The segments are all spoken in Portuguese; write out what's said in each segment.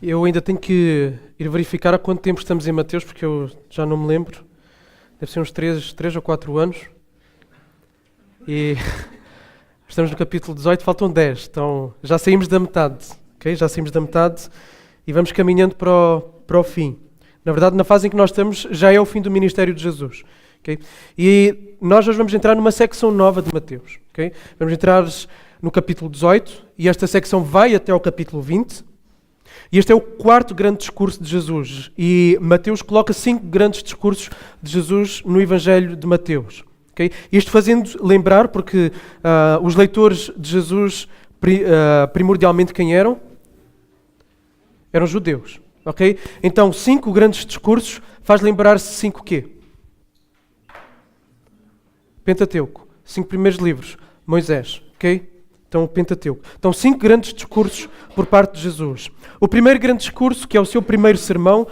Eu ainda tenho que ir verificar há quanto tempo estamos em Mateus, porque eu já não me lembro. Deve ser uns 3 ou 4 anos. E estamos no capítulo 18, faltam 10. Então já saímos da metade. Okay? Já saímos da metade e vamos caminhando para o fim. Na verdade, na fase em que nós estamos, já é o fim do ministério de Jesus. Okay? E nós hoje vamos entrar numa secção nova de Mateus. Okay? Vamos entrar no capítulo 18 e esta secção vai até ao capítulo 20. E este é o quarto grande discurso de Jesus. E Mateus coloca 5 grandes discursos de Jesus no Evangelho de Mateus. Okay? Isto fazendo lembrar, porque os leitores de Jesus, primordialmente quem eram? Eram judeus. Okay? Então, 5 grandes discursos faz lembrar-se 5 quê? Pentateuco. 5 primeiros livros. Moisés. Ok? Então, o Pentateuco. Então, 5 grandes discursos por parte de Jesus. O primeiro grande discurso, que é o seu primeiro sermão,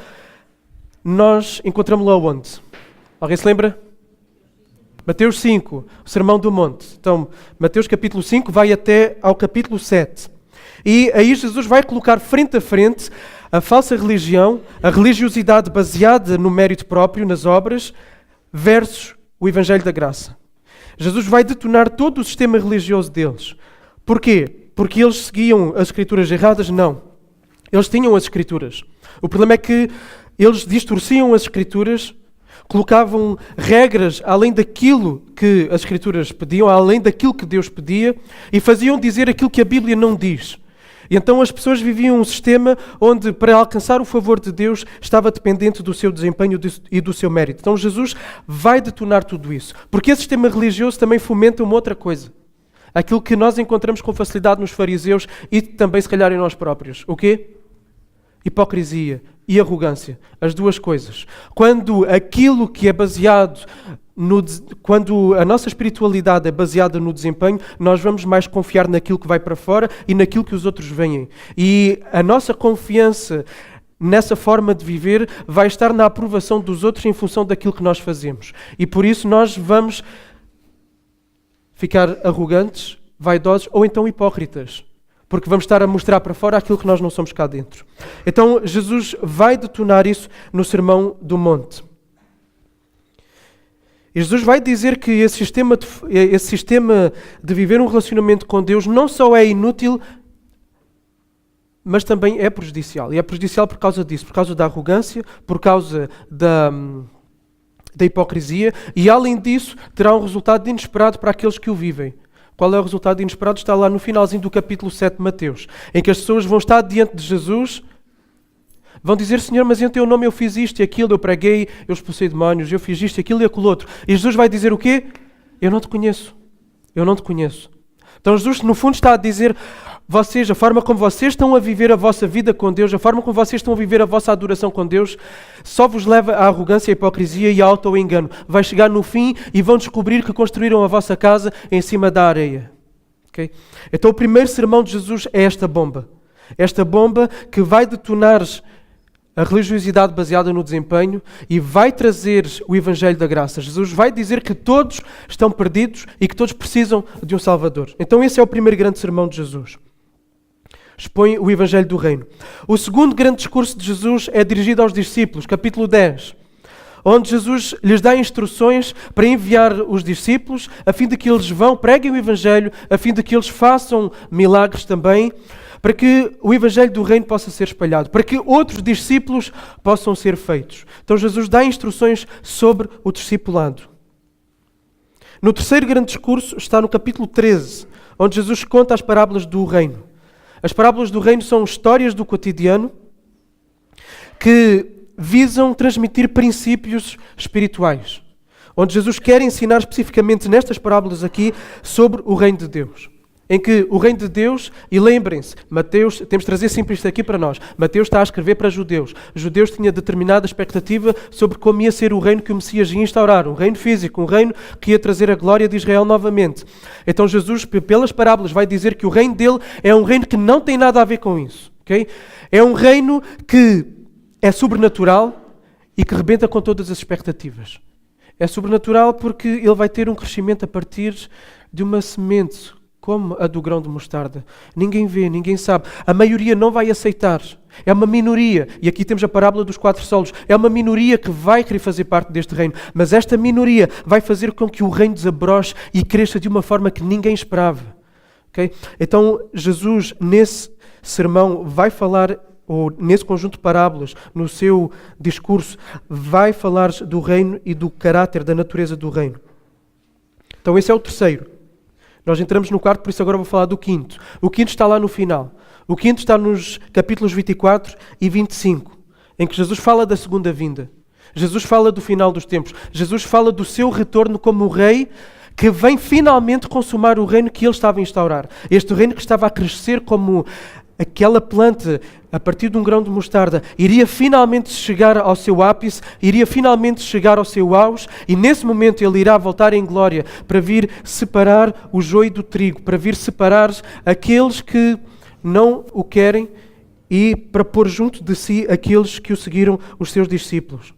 nós encontramos-lo aonde? Alguém se lembra? Mateus 5, o Sermão do Monte. Então, Mateus capítulo 5 vai até ao capítulo 7. E aí Jesus vai colocar frente a frente a falsa religião, a religiosidade baseada no mérito próprio, nas obras, versus o Evangelho da Graça. Jesus vai detonar todo o sistema religioso deles. Porquê? Porque eles seguiam as Escrituras erradas? Não. Eles tinham as Escrituras. O problema é que eles distorciam as Escrituras, colocavam regras além daquilo que as Escrituras pediam, além daquilo que Deus pedia, e faziam dizer aquilo que a Bíblia não diz. E então as pessoas viviam um sistema onde, para alcançar o favor de Deus, estava dependente do seu desempenho e do seu mérito. Então Jesus vai detonar tudo isso. Porque esse sistema religioso também fomenta uma outra coisa. Aquilo que nós encontramos com facilidade nos fariseus e também, se calhar, em nós próprios. O quê? Hipocrisia e arrogância. As duas coisas. Quando aquilo que é baseado quando a nossa espiritualidade é baseada no desempenho, nós vamos mais confiar naquilo que vai para fora e naquilo que os outros veem. E a nossa confiança nessa forma de viver vai estar na aprovação dos outros em função daquilo que nós fazemos. E por isso nós vamos ficar arrogantes, vaidosos ou então hipócritas. Porque vamos estar a mostrar para fora aquilo que nós não somos cá dentro. Então Jesus vai detonar isso no Sermão do Monte. E Jesus vai dizer que esse sistema de viver um relacionamento com Deus não só é inútil, mas também é prejudicial. E é prejudicial por causa disso, por causa da arrogância, por causa da hipocrisia, e além disso terá um resultado inesperado para aqueles que o vivem. Qual é o resultado inesperado? Está lá no finalzinho do capítulo 7 de Mateus, em que as pessoas vão estar diante de Jesus, vão dizer: Senhor, mas em teu nome eu fiz isto e aquilo, eu preguei, eu expulsei demónios, eu fiz isto, aquilo e aquilo outro. E Jesus vai dizer o quê? Eu não te conheço. Eu não te conheço. Então Jesus, no fundo, está a dizer: vocês, a forma como vocês estão a viver a vossa vida com Deus, a forma como vocês estão a viver a vossa adoração com Deus, só vos leva à arrogância, à hipocrisia e ao auto-engano. Vai chegar no fim e vão descobrir que construíram a vossa casa em cima da areia. Okay? Então o primeiro sermão de Jesus é esta bomba. Esta bomba que vai detonar a religiosidade baseada no desempenho e vai trazer o Evangelho da Graça. Jesus vai dizer que todos estão perdidos e que todos precisam de um Salvador. Então esse é o primeiro grande sermão de Jesus. Expõe o Evangelho do Reino. O segundo grande discurso de Jesus é dirigido aos discípulos, capítulo 10, onde Jesus lhes dá instruções para enviar os discípulos, a fim de que eles vão, preguem o Evangelho, a fim de que eles façam milagres também, para que o Evangelho do Reino possa ser espalhado, para que outros discípulos possam ser feitos. Então Jesus dá instruções sobre o discipulado. No terceiro grande discurso está no capítulo 13, onde Jesus conta as parábolas do Reino. As parábolas do Reino são histórias do cotidiano que visam transmitir princípios espirituais, onde Jesus quer ensinar especificamente nestas parábolas aqui sobre o Reino de Deus. Em que o Reino de Deus, e lembrem-se, Mateus, temos de trazer sempre isto aqui para nós, Mateus está a escrever para judeus. Os judeus tinham determinada expectativa sobre como ia ser o reino que o Messias ia instaurar, um reino físico, um reino que ia trazer a glória de Israel novamente. Então Jesus, pelas parábolas, vai dizer que o reino dele é um reino que não tem nada a ver com isso. Okay? É um reino que é sobrenatural e que rebenta com todas as expectativas. É sobrenatural porque ele vai ter um crescimento a partir de uma semente como a do grão de mostarda. Ninguém vê, ninguém sabe. A maioria não vai aceitar. É uma minoria. E aqui temos a parábola dos 4 solos. É uma minoria que vai querer fazer parte deste reino. Mas esta minoria vai fazer com que o reino desabroche e cresça de uma forma que ninguém esperava. Okay? Então, Jesus, nesse sermão, vai falar, ou nesse conjunto de parábolas, no seu discurso, vai falar do reino e do caráter, da natureza do reino. Então, esse é o terceiro. Nós entramos no quarto, por isso agora vou falar do quinto. O quinto está lá no final. O quinto está nos capítulos 24 e 25, em que Jesus fala da segunda vinda. Jesus fala do final dos tempos. Jesus fala do seu retorno como rei que vem finalmente consumar o reino que ele estava a instaurar. Este reino que estava a crescer como aquela planta, a partir de um grão de mostarda, iria finalmente chegar ao seu ápice, iria finalmente chegar ao seu auge, e nesse momento ele irá voltar em glória para vir separar o joio do trigo, para vir separar aqueles que não o querem e para pôr junto de si aqueles que o seguiram, os seus discípulos.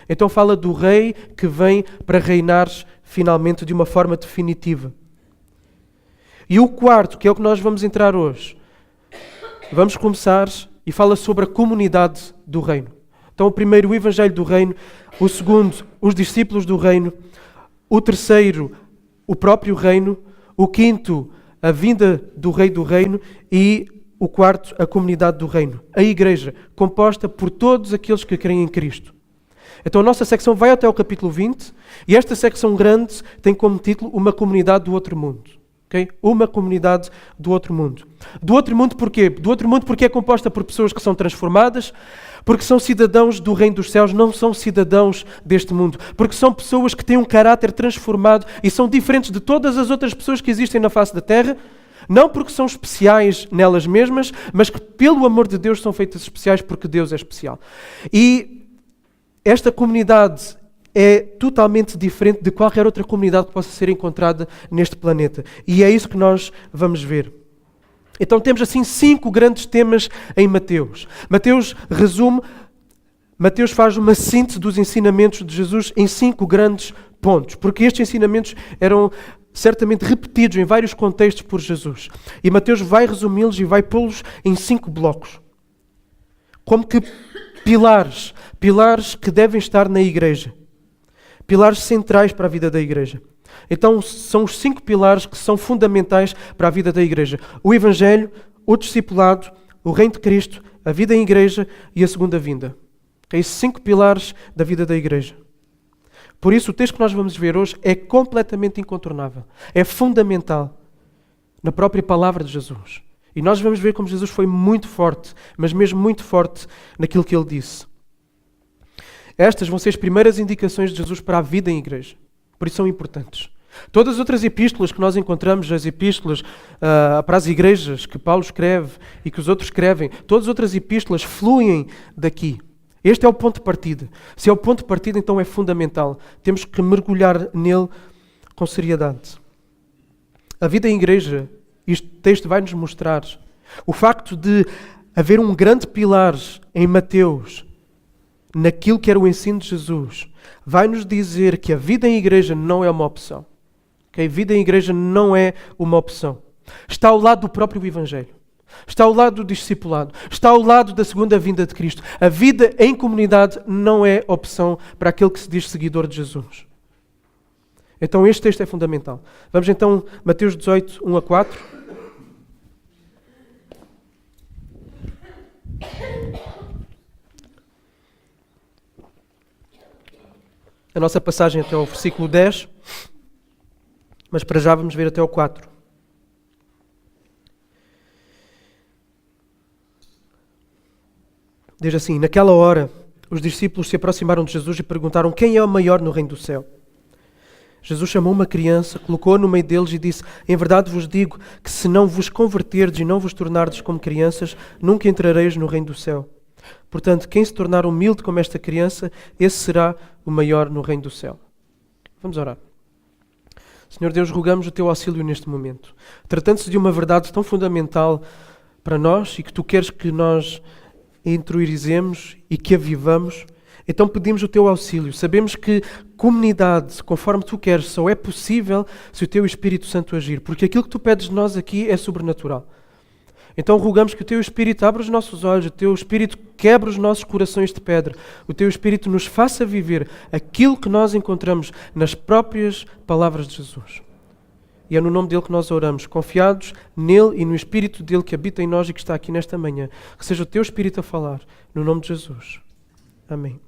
Então fala do rei que vem para reinar finalmente de uma forma definitiva. E o quarto, que é o que nós vamos entrar hoje, vamos começar e fala sobre a comunidade do reino. Então o primeiro, o evangelho do reino. O segundo, os discípulos do reino. O terceiro, o próprio reino. O quinto, a vinda do rei do reino. E o quarto, a comunidade do reino. A igreja, composta por todos aqueles que creem em Cristo. Então a nossa secção vai até o capítulo 20 e esta secção grande tem como título Uma Comunidade do Outro Mundo. Okay? Uma comunidade do outro mundo. Do outro mundo porquê? Do outro mundo porque é composta por pessoas que são transformadas, porque são cidadãos do reino dos céus, não são cidadãos deste mundo, porque são pessoas que têm um caráter transformado e são diferentes de todas as outras pessoas que existem na face da terra, não porque são especiais nelas mesmas, mas que pelo amor de Deus são feitas especiais porque Deus é especial. E esta comunidade é totalmente diferente de qualquer outra comunidade que possa ser encontrada neste planeta. E é isso que nós vamos ver. Então temos assim 5 grandes temas em Mateus. Mateus faz uma síntese dos ensinamentos de Jesus em 5 grandes pontos, porque estes ensinamentos eram certamente repetidos em vários contextos por Jesus. E Mateus vai resumi-los e vai pô-los em 5 blocos. Como que pilares que devem estar na igreja. Pilares centrais para a vida da igreja. Então são os 5 pilares que são fundamentais para a vida da igreja. O Evangelho, o discipulado, o reino de Cristo, a vida em igreja e a segunda vinda. Esses 5 pilares da vida da igreja. Por isso o texto que nós vamos ver hoje é completamente incontornável. É fundamental na própria palavra de Jesus. E nós vamos ver como Jesus foi muito forte, mas mesmo muito forte naquilo que ele disse. Estas vão ser as primeiras indicações de Jesus para a vida em igreja. Por isso são importantes. Todas as outras epístolas que nós encontramos, as epístolas para as igrejas que Paulo escreve e que os outros escrevem, todas as outras epístolas fluem daqui. Este é o ponto de partida. Se é o ponto de partida, então é fundamental. Temos que mergulhar nele com seriedade. A vida em igreja, este texto vai nos mostrar o facto de haver um grande pilar em Mateus, naquilo que era o ensino de Jesus, vai nos dizer que a vida em igreja não é uma opção. Que a vida em igreja não é uma opção. Está ao lado do próprio Evangelho. Está ao lado do discipulado. Está ao lado da segunda vinda de Cristo. A vida em comunidade não é opção para aquele que se diz seguidor de Jesus. Então este texto é fundamental. Vamos então, Mateus 18, 1 a 4. A nossa passagem até ao versículo 10, mas para já vamos ver até ao 4. Diz assim: naquela hora, os discípulos se aproximaram de Jesus e perguntaram: quem é o maior no reino do céu? Jesus chamou uma criança, colocou-a no meio deles e disse: em verdade vos digo que se não vos converterdes e não vos tornardes como crianças, nunca entrareis no reino do céu. Portanto, quem se tornar humilde como esta criança, esse será o maior no reino do céu. Vamos orar. Senhor Deus, rogamos o teu auxílio neste momento. Tratando-se de uma verdade tão fundamental para nós e que tu queres que nós a interiorizemos e que a vivamos, Então pedimos o teu auxílio. Sabemos que comunidade, conforme tu queres, só é possível se o teu Espírito Santo agir, porque aquilo que tu pedes de nós aqui é sobrenatural. Então rogamos que o teu Espírito abra os nossos olhos, o teu Espírito quebre os nossos corações de pedra, o teu Espírito nos faça viver aquilo que nós encontramos nas próprias palavras de Jesus. E é no nome dele que nós oramos, confiados nele e no Espírito dele que habita em nós e que está aqui nesta manhã. Que seja o teu Espírito a falar, no nome de Jesus. Amém.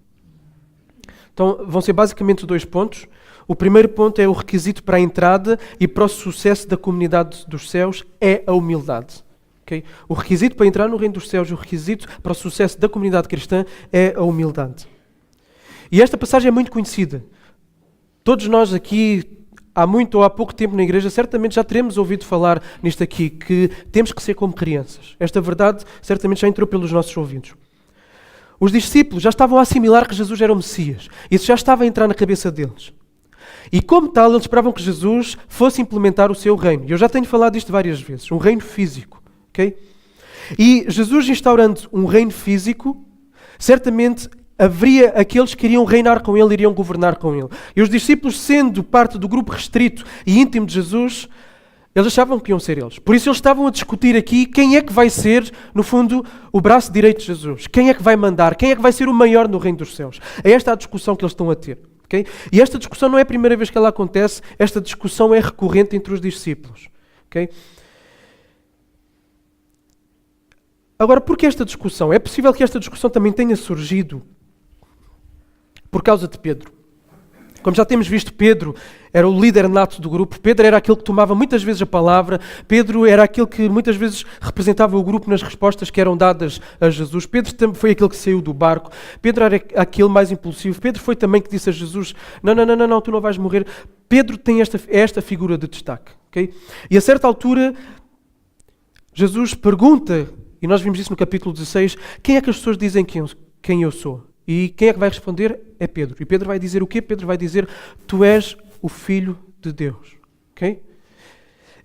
Então vão ser basicamente 2 pontos. O primeiro ponto é o requisito para a entrada e para o sucesso da comunidade dos céus é a humildade. Okay? O requisito para entrar no reino dos céus, o requisito para o sucesso da comunidade cristã é a humildade. E esta passagem é muito conhecida. Todos nós aqui, há muito ou há pouco tempo na igreja, certamente já teremos ouvido falar nisto aqui, que temos que ser como crianças. Esta verdade certamente já entrou pelos nossos ouvidos. Os discípulos já estavam a assimilar que Jesus era o Messias. Isso já estava a entrar na cabeça deles. E como tal, eles esperavam que Jesus fosse implementar o seu reino. E eu já tenho falado disto várias vezes. Um reino físico. Okay? E Jesus instaurando um reino físico, certamente haveria aqueles que iriam reinar com ele, iriam governar com ele. E os discípulos, sendo parte do grupo restrito e íntimo de Jesus, eles achavam que iam ser eles. Por isso eles estavam a discutir aqui quem é que vai ser, no fundo, o braço direito de Jesus. Quem é que vai mandar? Quem é que vai ser o maior no reino dos céus? É esta a discussão que eles estão a ter. Okay? E esta discussão não é a primeira vez que ela acontece, esta discussão é recorrente entre os discípulos. Okay? Agora, por que esta discussão? É possível que esta discussão também tenha surgido por causa de Pedro. Como já temos visto, Pedro era o líder nato do grupo. Pedro era aquele que tomava muitas vezes a palavra. Pedro era aquele que muitas vezes representava o grupo nas respostas que eram dadas a Jesus. Pedro também foi aquele que saiu do barco. Pedro era aquele mais impulsivo. Pedro foi também que disse a Jesus, não, tu não vais morrer. Pedro tem esta figura de destaque. Okay? E a certa altura, Jesus pergunta, e nós vimos isso no capítulo 16, quem é que as pessoas dizem quem eu sou? E quem é que vai responder? É Pedro. E Pedro vai dizer o quê? Pedro vai dizer, tu és o Filho de Deus. Okay?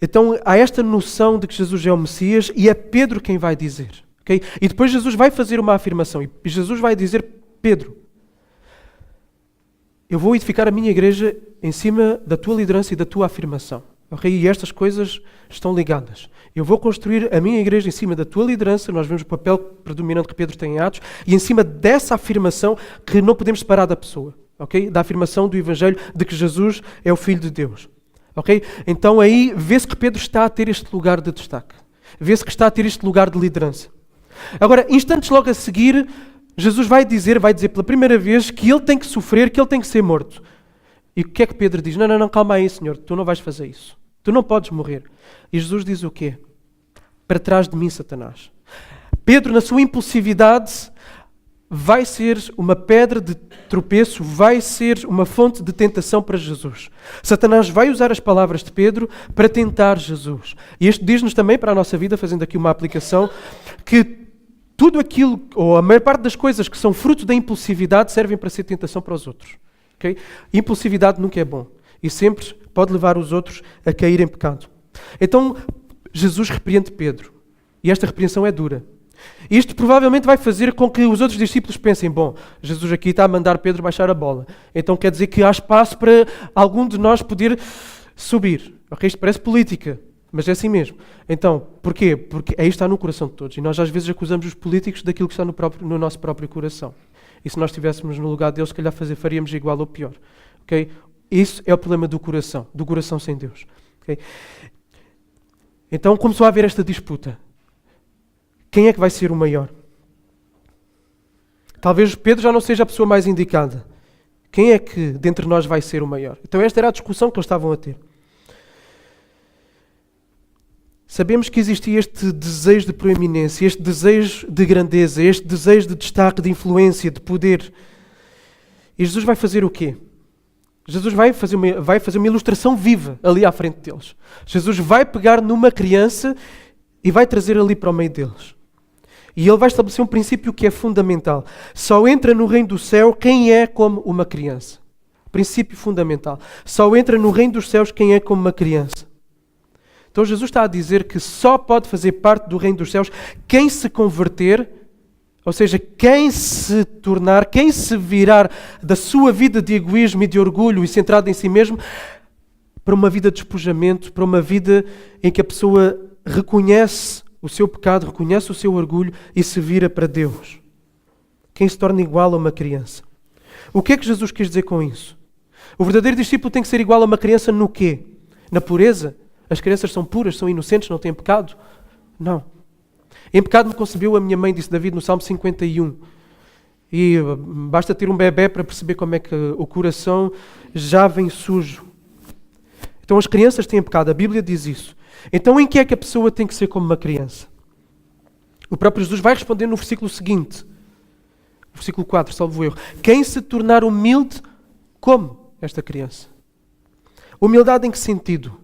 Então há esta noção de que Jesus é o Messias e é Pedro quem vai dizer. Okay? E depois Jesus vai fazer uma afirmação. E Jesus vai dizer, Pedro, eu vou edificar a minha igreja em cima da tua liderança e da tua afirmação. Okay? E estas coisas estão ligadas. Eu vou construir a minha igreja em cima da tua liderança, nós vemos o papel predominante que Pedro tem em Atos, e em cima dessa afirmação que não podemos separar da pessoa, okay? Da afirmação do Evangelho de que Jesus é o Filho de Deus. Okay? Então aí vê-se que Pedro está a ter este lugar de destaque, vê-se que está a ter este lugar de liderança. Agora, instantes logo a seguir, Jesus vai dizer pela primeira vez que ele tem que sofrer, que ele tem que ser morto. E o que é que Pedro diz? Não, calma aí, Senhor, tu não vais fazer isso. Tu não podes morrer. E Jesus diz o quê? Para trás de mim, Satanás. Pedro, na sua impulsividade, vai ser uma pedra de tropeço, vai ser uma fonte de tentação para Jesus. Satanás vai usar as palavras de Pedro para tentar Jesus. E isto diz-nos também para a nossa vida, fazendo aqui uma aplicação, que tudo aquilo, ou a maior parte das coisas que são fruto da impulsividade, servem para ser tentação para os outros. Okay? Impulsividade nunca é bom. E sempre pode levar os outros a cair em pecado. Então, Jesus repreende Pedro. E esta repreensão é dura. Isto provavelmente vai fazer com que os outros discípulos pensem, bom, Jesus aqui está a mandar Pedro baixar a bola. Então quer dizer que há espaço para algum de nós poder subir. Okay? Isto parece política, mas é assim mesmo. Então, porquê? Porque aí está no coração de todos. E nós às vezes acusamos os políticos daquilo que está no nosso próprio coração. E se nós estivéssemos no lugar deles, se calhar faríamos igual ou pior. Okay? Isso é o problema do coração sem Deus. Okay? Então começou a haver esta disputa. Quem é que vai ser o maior? Talvez Pedro já não seja a pessoa mais indicada. Quem é que dentre nós vai ser o maior? Então esta era a discussão que eles estavam a ter. Sabemos que existia este desejo de proeminência, este desejo de grandeza, este desejo de destaque, de influência, de poder. E Jesus vai fazer o quê? Jesus vai fazer uma ilustração viva ali à frente deles. Jesus vai pegar numa criança e vai trazer ali para o meio deles. E ele vai estabelecer um princípio que é fundamental. Só entra no reino do céu quem é como uma criança. Princípio fundamental. Só entra no reino dos céus quem é como uma criança. Então Jesus está a dizer que só pode fazer parte do reino dos céus quem se converter Ou seja, quem se virar da sua vida de egoísmo e de orgulho e centrado em si mesmo para uma vida de despojamento, para uma vida em que a pessoa reconhece o seu pecado, reconhece o seu orgulho e se vira para Deus. Quem se torna igual a uma criança. O que é que Jesus quis dizer com isso? O verdadeiro discípulo tem que ser igual a uma criança no quê? Na pureza? As crianças são puras, são inocentes, não têm pecado? Não. Em pecado me concebeu a minha mãe, disse David no Salmo 51. E basta ter um bebê para perceber como é que o coração já vem sujo. Então as crianças têm pecado, a Bíblia diz isso. Então em que é que a pessoa tem que ser como uma criança? O próprio Jesus vai responder no versículo seguinte. Versículo 4, salvo erro. Quem se tornar humilde como esta criança? Humildade em que sentido?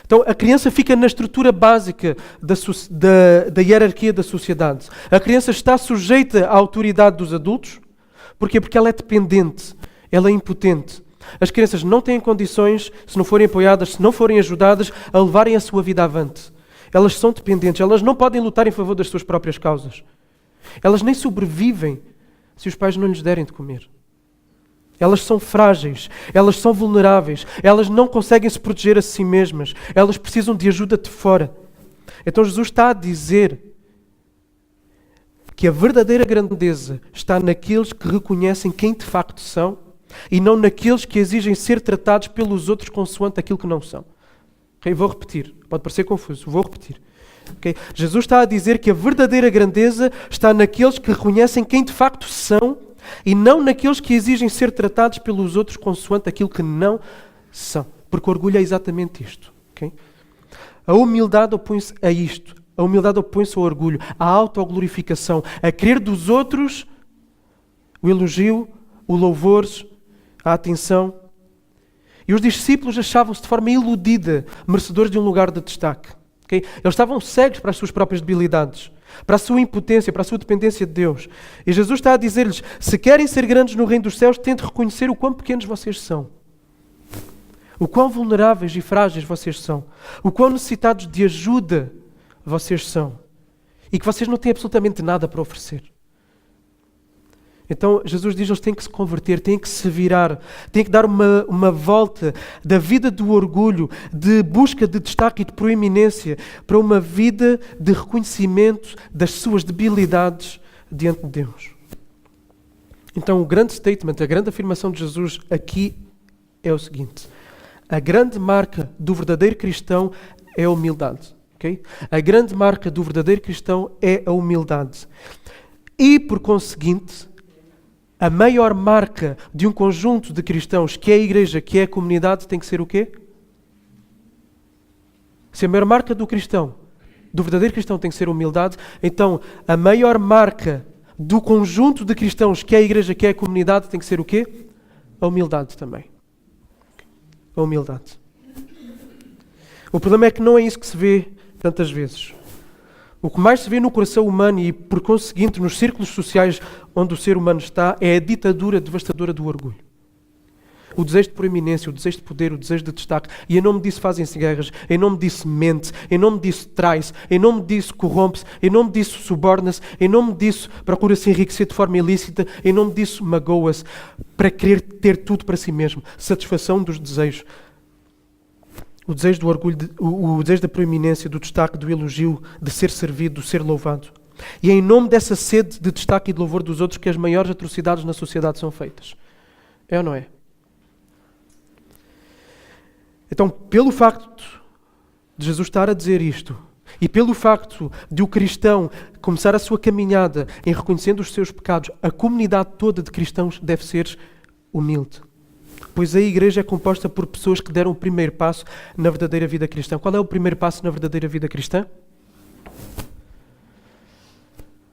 Então, a criança fica na estrutura básica da hierarquia da sociedade. A criança está sujeita à autoridade dos adultos. Porquê? Porque ela é dependente, ela é impotente. As crianças não têm condições, se não forem apoiadas, se não forem ajudadas, a levarem a sua vida avante. Elas são dependentes, elas não podem lutar em favor das suas próprias causas. Elas nem sobrevivem se os pais não lhes derem de comer. Elas são frágeis, elas são vulneráveis, elas não conseguem se proteger a si mesmas, elas precisam de ajuda de fora. Então Jesus está a dizer que a verdadeira grandeza está naqueles que reconhecem quem de facto são e não naqueles que exigem ser tratados pelos outros consoante aquilo que não são. Okay? Vou repetir, pode parecer confuso, vou repetir. Okay? Jesus está a dizer que a verdadeira grandeza está naqueles que reconhecem quem de facto são e não naqueles que exigem ser tratados pelos outros consoante aquilo que não são. Porque o orgulho é exatamente isto. Okay? A humildade opõe-se a isto. A humildade opõe-se ao orgulho, à autoglorificação, a querer dos outros o elogio, o louvor, a atenção. E os discípulos achavam-se de forma iludida merecedores de um lugar de destaque. Okay? Eles estavam cegos para as suas próprias debilidades, para a sua impotência, para a sua dependência de Deus. E Jesus está a dizer-lhes, se querem ser grandes no reino dos céus, tentem reconhecer o quão pequenos vocês são. O quão vulneráveis e frágeis vocês são. O quão necessitados de ajuda vocês são. E que vocês não têm absolutamente nada para oferecer. Então Jesus diz que eles têm que se converter, têm que se virar, têm que dar uma volta da vida do orgulho, de busca de destaque e de proeminência, para uma vida de reconhecimento das suas debilidades diante de Deus. Então o grande statement, a grande afirmação de Jesus aqui é o seguinte: a grande marca do verdadeiro cristão é a humildade. Okay? A grande marca do verdadeiro cristão é a humildade. E, por conseguinte, a maior marca de um conjunto de cristãos, que é a igreja, que é a comunidade, tem que ser o quê? Se a maior marca do cristão, do verdadeiro cristão, tem que ser a humildade, então a maior marca do conjunto de cristãos, que é a igreja, que é a comunidade, tem que ser o quê? A humildade também. A humildade. O problema é que não é isso que se vê tantas vezes. O que mais se vê no coração humano e, por conseguinte, nos círculos sociais onde o ser humano está, é a ditadura devastadora do orgulho. O desejo de proeminência, o desejo de poder, o desejo de destaque. E em nome disso fazem-se guerras, em nome disso mente, em nome disso trai-se, em nome disso corrompe-se, em nome disso suborna-se, em nome disso procura-se enriquecer de forma ilícita, em nome disso magoa-se, para querer ter tudo para si mesmo. Satisfação dos desejos. O desejo do orgulho, o desejo da proeminência, do destaque, do elogio, de ser servido, de ser louvado. E é em nome dessa sede de destaque e de louvor dos outros que as maiores atrocidades na sociedade são feitas. É ou não é? Então, pelo facto de Jesus estar a dizer isto, e pelo facto de o cristão começar a sua caminhada em reconhecendo os seus pecados, a comunidade toda de cristãos deve ser humilde. Pois a igreja é composta por pessoas que deram o primeiro passo na verdadeira vida cristã. Qual é o primeiro passo na verdadeira vida cristã?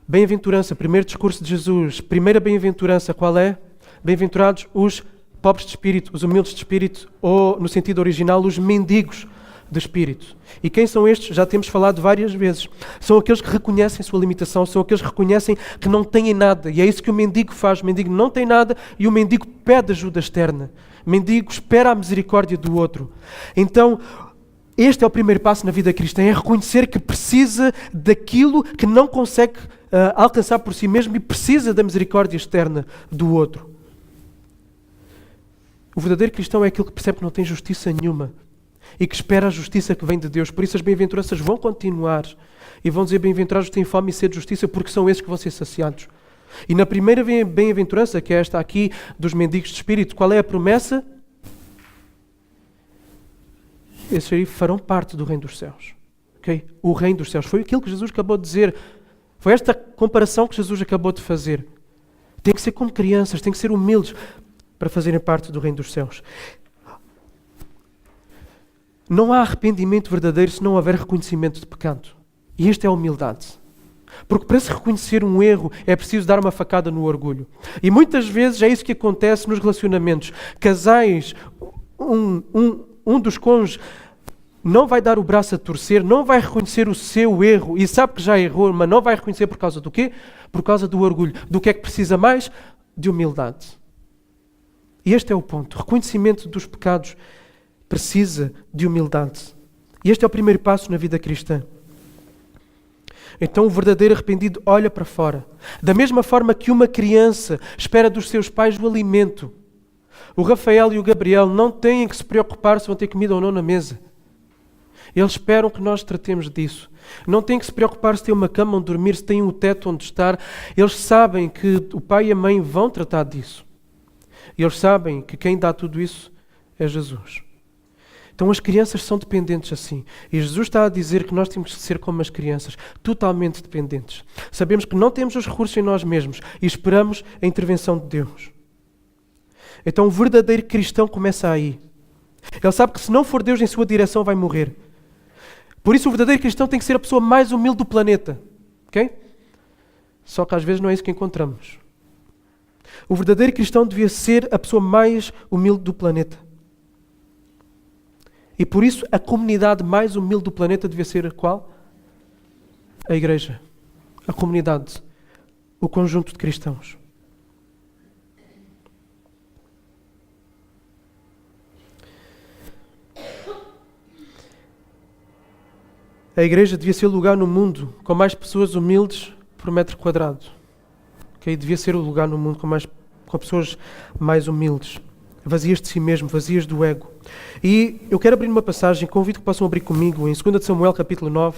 Bem-aventurança, primeiro discurso de Jesus. Primeira bem-aventurança, qual é? Bem-aventurados os pobres de espírito, os humildes de espírito, ou, no sentido original, os mendigos de espírito. E quem são estes? Já temos falado várias vezes. São aqueles que reconhecem a sua limitação, são aqueles que reconhecem que não têm nada. E é isso que o mendigo faz. O mendigo não tem nada e o mendigo pede ajuda externa. O mendigo espera a misericórdia do outro. Então, este é o primeiro passo na vida cristã, é reconhecer que precisa daquilo que não consegue alcançar por si mesmo e precisa da misericórdia externa do outro. O verdadeiro cristão é aquele que percebe que não tem justiça nenhuma e que espera a justiça que vem de Deus. Por isso as bem-aventuranças vão continuar e vão dizer: bem-aventurados têm fome e sede de justiça, porque são esses que vão ser saciados. E na primeira bem-aventurança, que é esta aqui dos mendigos de espírito, qual é a promessa? Esses aí farão parte do reino dos céus. Okay? O reino dos céus. Foi aquilo que Jesus acabou de dizer. Foi esta comparação que Jesus acabou de fazer. Tem que ser como crianças, tem que ser humildes para fazerem parte do reino dos céus. Não há arrependimento verdadeiro se não houver reconhecimento de pecado. E esta é a humildade. Porque para se reconhecer um erro é preciso dar uma facada no orgulho. E muitas vezes é isso que acontece nos relacionamentos. Casais, um dos cônjuges não vai dar o braço a torcer, não vai reconhecer o seu erro e sabe que já errou, mas não vai reconhecer por causa do quê? Por causa do orgulho. Do que é que precisa mais? De humildade. E este é o ponto. Reconhecimento dos pecados precisa de humildade. E este é o primeiro passo na vida cristã. Então o verdadeiro arrependido olha para fora. Da mesma forma que uma criança espera dos seus pais o alimento. O Rafael e o Gabriel não têm que se preocupar se vão ter comida ou não na mesa. Eles esperam que nós tratemos disso. Não têm que se preocupar se têm uma cama onde dormir, se têm um teto onde estar. Eles sabem que o pai e a mãe vão tratar disso. Eles sabem que quem dá tudo isso é Jesus. Então as crianças são dependentes assim. E Jesus está a dizer que nós temos que ser como as crianças, totalmente dependentes. Sabemos que não temos os recursos em nós mesmos e esperamos a intervenção de Deus. Então o verdadeiro cristão começa aí. Ele sabe que se não for Deus em sua direção vai morrer. Por isso o verdadeiro cristão tem que ser a pessoa mais humilde do planeta. Ok? Só que às vezes não é isso que encontramos. O verdadeiro cristão devia ser a pessoa mais humilde do planeta. E por isso a comunidade mais humilde do planeta devia ser a qual? A igreja. A comunidade. O conjunto de cristãos. A igreja devia ser o lugar no mundo com mais pessoas humildes por metro quadrado. Okay? Devia ser o lugar no mundo com pessoas mais humildes. Vazias de si mesmo, vazias do ego. E eu quero abrir uma passagem, convido que possam abrir comigo em 2 de Samuel, capítulo 9.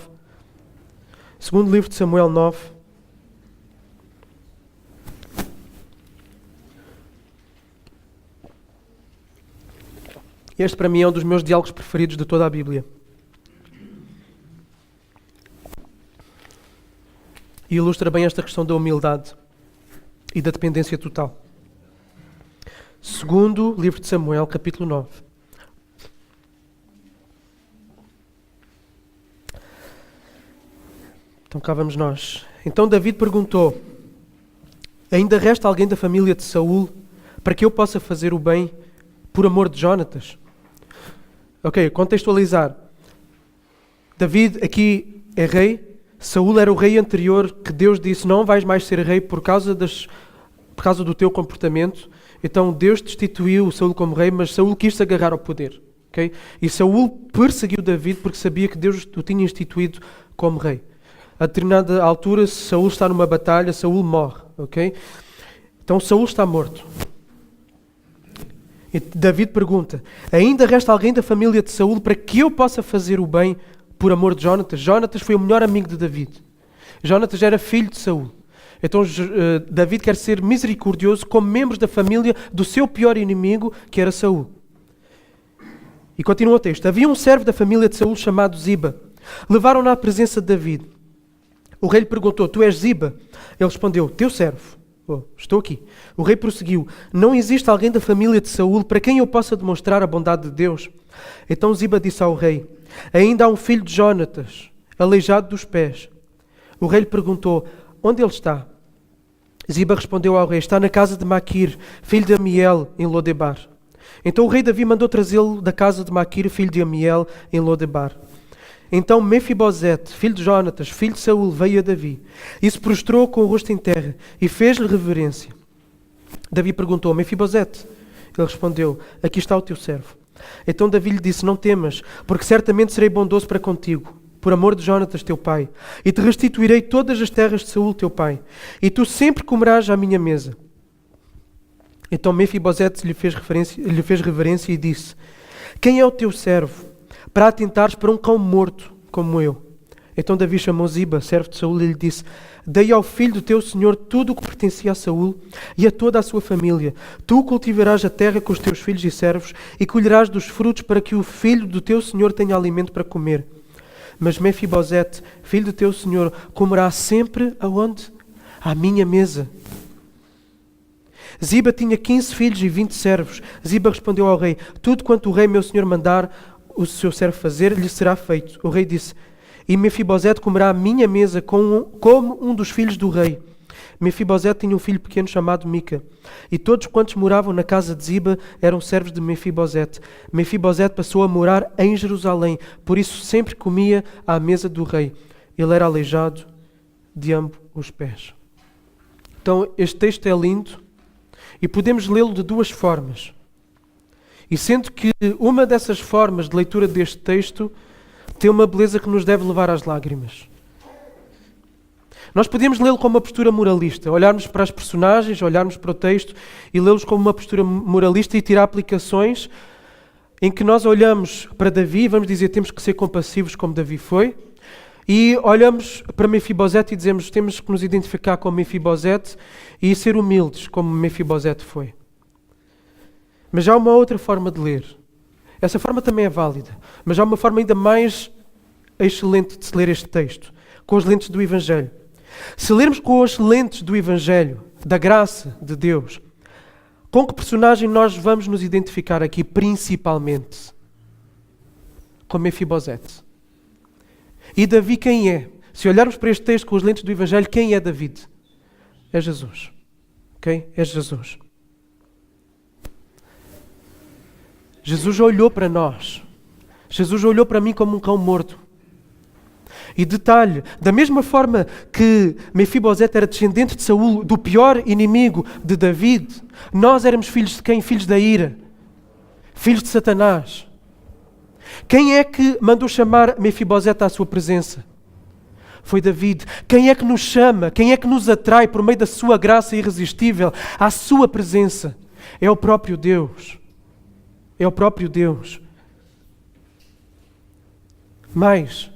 Segundo livro de Samuel 9. Este para mim é um dos meus diálogos preferidos de toda a Bíblia. E ilustra bem esta questão da humildade e da dependência total. Segundo livro de Samuel, capítulo 9. Então cá vamos nós. Então David perguntou: ainda resta alguém da família de Saul para que eu possa fazer o bem por amor de Jonatas? Ok, contextualizar. David aqui é rei. Saul era o rei anterior que Deus disse: não vais mais ser rei por causa do teu comportamento. Então Deus destituiu Saul como rei, mas Saul quis se agarrar ao poder. Okay? E Saul perseguiu David porque sabia que Deus o tinha instituído como rei. A determinada altura, Saul está numa batalha, Saul morre. Okay? Então Saul está morto. E David pergunta: ainda resta alguém da família de Saul para que eu possa fazer o bem por amor de Jonatas? Jonatas foi o melhor amigo de David. Jonatas era filho de Saul. Então David quer ser misericordioso como membros da família do seu pior inimigo, que era Saul. E continua o texto. Havia um servo da família de Saul chamado Ziba. Levaram-no à presença de David. O rei lhe perguntou: tu és Ziba? Ele respondeu: teu servo. Estou aqui. O rei prosseguiu: não existe alguém da família de Saul para quem eu possa demonstrar a bondade de Deus? Então Ziba disse ao rei: ainda há um filho de Jonatas, aleijado dos pés. O rei lhe perguntou: onde ele está? Ziba respondeu ao rei: está na casa de Maquir, filho de Amiel, em Lodebar. Então o rei Davi mandou trazê-lo da casa de Maquir, filho de Amiel, em Lodebar. Então Mefibosete, filho de Jonatas, filho de Saul, veio a Davi e se prostrou com o rosto em terra e fez-lhe reverência. Davi perguntou: Mefibosete? Ele respondeu: aqui está o teu servo. Então Davi lhe disse: não temas, porque certamente serei bondoso para contigo. por amor de Jonatas teu pai, e te restituirei todas as terras de Saul teu pai, e tu sempre comerás à minha mesa. Então Mefibosete lhe fez reverência e disse: quem é o teu servo, para atentares para um cão morto como eu? Então Davi chamou Ziba, servo de Saul, e lhe disse: dei ao filho do teu senhor tudo o que pertencia a Saul e a toda a sua família. Tu cultivarás a terra com os teus filhos e servos e colherás dos frutos para que o filho do teu senhor tenha alimento para comer. Mas Mefibosete, filho do teu senhor, comerá sempre aonde? À minha mesa. Ziba tinha 15 filhos e 20 servos. Ziba respondeu ao rei: tudo quanto o rei meu senhor mandar o seu servo fazer, lhe será feito. O rei disse: e Mefibosete comerá à minha mesa como um dos filhos do rei. Mefibosete tinha um filho pequeno chamado Mica, e todos quantos moravam na casa de Ziba eram servos de Mefibosete. Mefibosete passou a morar em Jerusalém, por isso sempre comia à mesa do rei. Ele era aleijado de ambos os pés. Então, este texto é lindo e podemos lê-lo de duas formas. E sendo que uma dessas formas de leitura deste texto tem uma beleza que nos deve levar às lágrimas. Nós podemos lê-lo com uma postura moralista, olharmos para as personagens, olharmos para o texto e lê-los com uma postura moralista e tirar aplicações em que nós olhamos para Davi e vamos dizer temos que ser compassivos como Davi foi, e olhamos para Mefibosete e dizemos temos que nos identificar com Mefibosete e ser humildes como Mefibosete foi. Mas há uma outra forma de ler. Essa forma também é válida, mas há uma forma ainda mais excelente de se ler este texto, com as lentes do Evangelho. Se lermos com as lentes do Evangelho, da graça de Deus, com que personagem nós vamos nos identificar aqui principalmente? Com Mefibosete. E Davi quem é? Se olharmos para este texto com as lentes do Evangelho, quem é David? É Jesus. Ok? É Jesus. Jesus olhou para nós. Jesus olhou para mim como um cão morto. E detalhe, da mesma forma que Mefibosete era descendente de Saul, do pior inimigo de David, nós éramos filhos de quem? Filhos da ira. Filhos de Satanás. Quem é que mandou chamar Mefibosete à sua presença? Foi David. Quem é que nos chama? Quem é que nos atrai por meio da sua graça irresistível à sua presença? É o próprio Deus. É o próprio Deus. Mas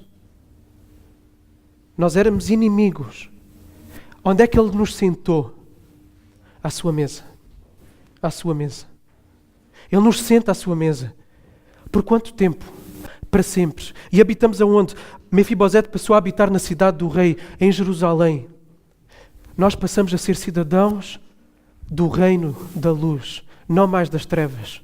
nós éramos inimigos. Onde é que Ele nos sentou? À sua mesa. À sua mesa. Ele nos senta à sua mesa. Por quanto tempo? Para sempre. E habitamos aonde? Mefibosete passou a habitar na cidade do rei, em Jerusalém. Nós passamos a ser cidadãos do reino da luz, não mais das trevas.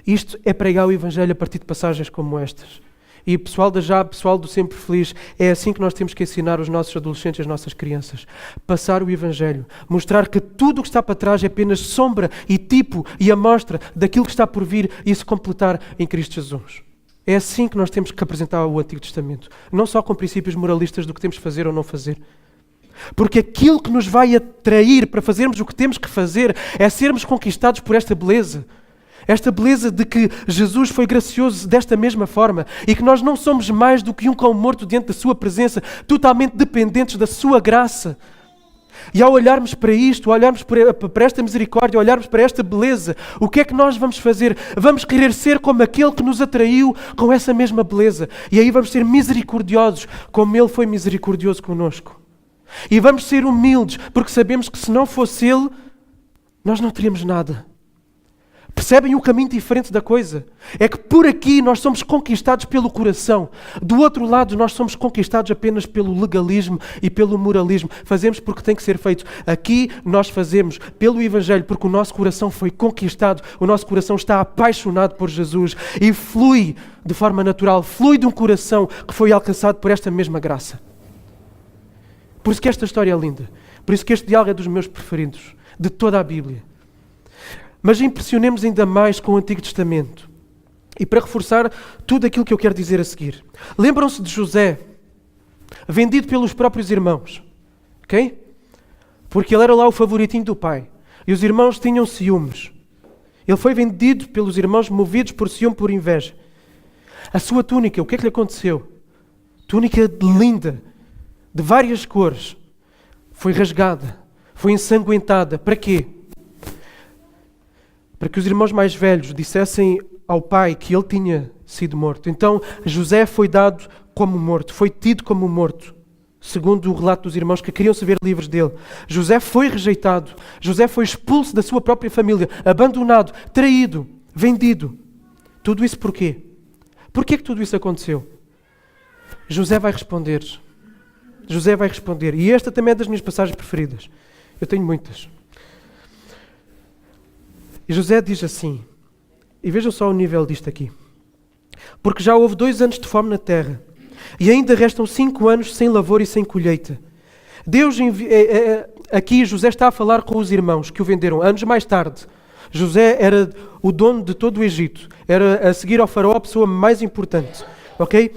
Isto é pregar o Evangelho a partir de passagens como estas. E pessoal do Sempre Feliz, é assim que nós temos que ensinar os nossos adolescentes e as nossas crianças. Passar o Evangelho. Mostrar que tudo o que está para trás é apenas sombra e tipo e amostra daquilo que está por vir e se completar em Cristo Jesus. É assim que nós temos que apresentar o Antigo Testamento. Não só com princípios moralistas do que temos que fazer ou não fazer. Porque aquilo que nos vai atrair para fazermos o que temos que fazer é sermos conquistados por esta beleza. Esta beleza de que Jesus foi gracioso desta mesma forma e que nós não somos mais do que um cão morto diante da sua presença, totalmente dependentes da sua graça. E ao olharmos para isto, ao olharmos para esta misericórdia, ao olharmos para esta beleza, o que é que nós vamos fazer? Vamos querer ser como aquele que nos atraiu com essa mesma beleza. E aí vamos ser misericordiosos, como Ele foi misericordioso conosco. E vamos ser humildes, porque sabemos que se não fosse Ele, nós não teríamos nada. Percebem o caminho diferente da coisa? É que por aqui nós somos conquistados pelo coração. Do outro lado nós somos conquistados apenas pelo legalismo e pelo moralismo. Fazemos porque tem que ser feito. Aqui nós fazemos pelo Evangelho porque o nosso coração foi conquistado. O nosso coração está apaixonado por Jesus e flui de forma natural. Flui de um coração que foi alcançado por esta mesma graça. Por isso que esta história é linda. Por isso que este diálogo é dos meus preferidos de toda a Bíblia. Mas impressionemos ainda mais com o Antigo Testamento. E para reforçar tudo aquilo que eu quero dizer a seguir. Lembram-se de José, vendido pelos próprios irmãos. Ok? Porque ele era lá o favoritinho do pai. E os irmãos tinham ciúmes. Ele foi vendido pelos irmãos movidos por ciúme, por inveja. A sua túnica, o que é que lhe aconteceu? túnica linda, de várias cores, foi rasgada, foi ensanguentada. Para quê? Para que os irmãos mais velhos dissessem ao pai que ele tinha sido morto. Então José foi dado como morto, foi tido como morto, segundo o relato dos irmãos que queriam se ver livres dele. José foi rejeitado, José foi expulso da sua própria família, abandonado, traído, vendido. Tudo isso porquê? Porquê que tudo isso aconteceu? José vai responder. José vai responder. E esta também é das minhas passagens preferidas. Eu tenho muitas. E José diz assim, e vejam só o nível disto aqui. Porque já houve 2 anos de fome na terra, e ainda restam 5 anos sem lavoura e sem colheita. Aqui José está a falar com os irmãos que o venderam anos mais tarde. José era o dono de todo o Egito. Era, a seguir ao faraó, a pessoa mais importante. Ok?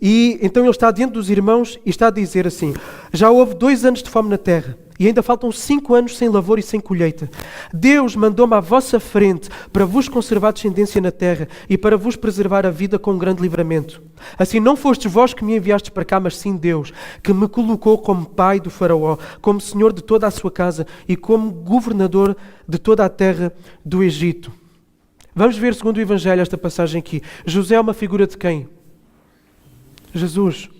E então ele está diante dos irmãos e está a dizer assim: já houve 2 anos de fome na terra e ainda faltam 5 anos sem lavoura e sem colheita. Deus mandou-me à vossa frente para vos conservar descendência na terra e para vos preservar a vida com um grande livramento. Assim não fostes vós que me enviastes para cá, mas sim Deus, que me colocou como pai do faraó, como senhor de toda a sua casa e como governador de toda a terra do Egito. Vamos ver segundo o Evangelho esta passagem aqui. José é uma figura de quem? Jesus.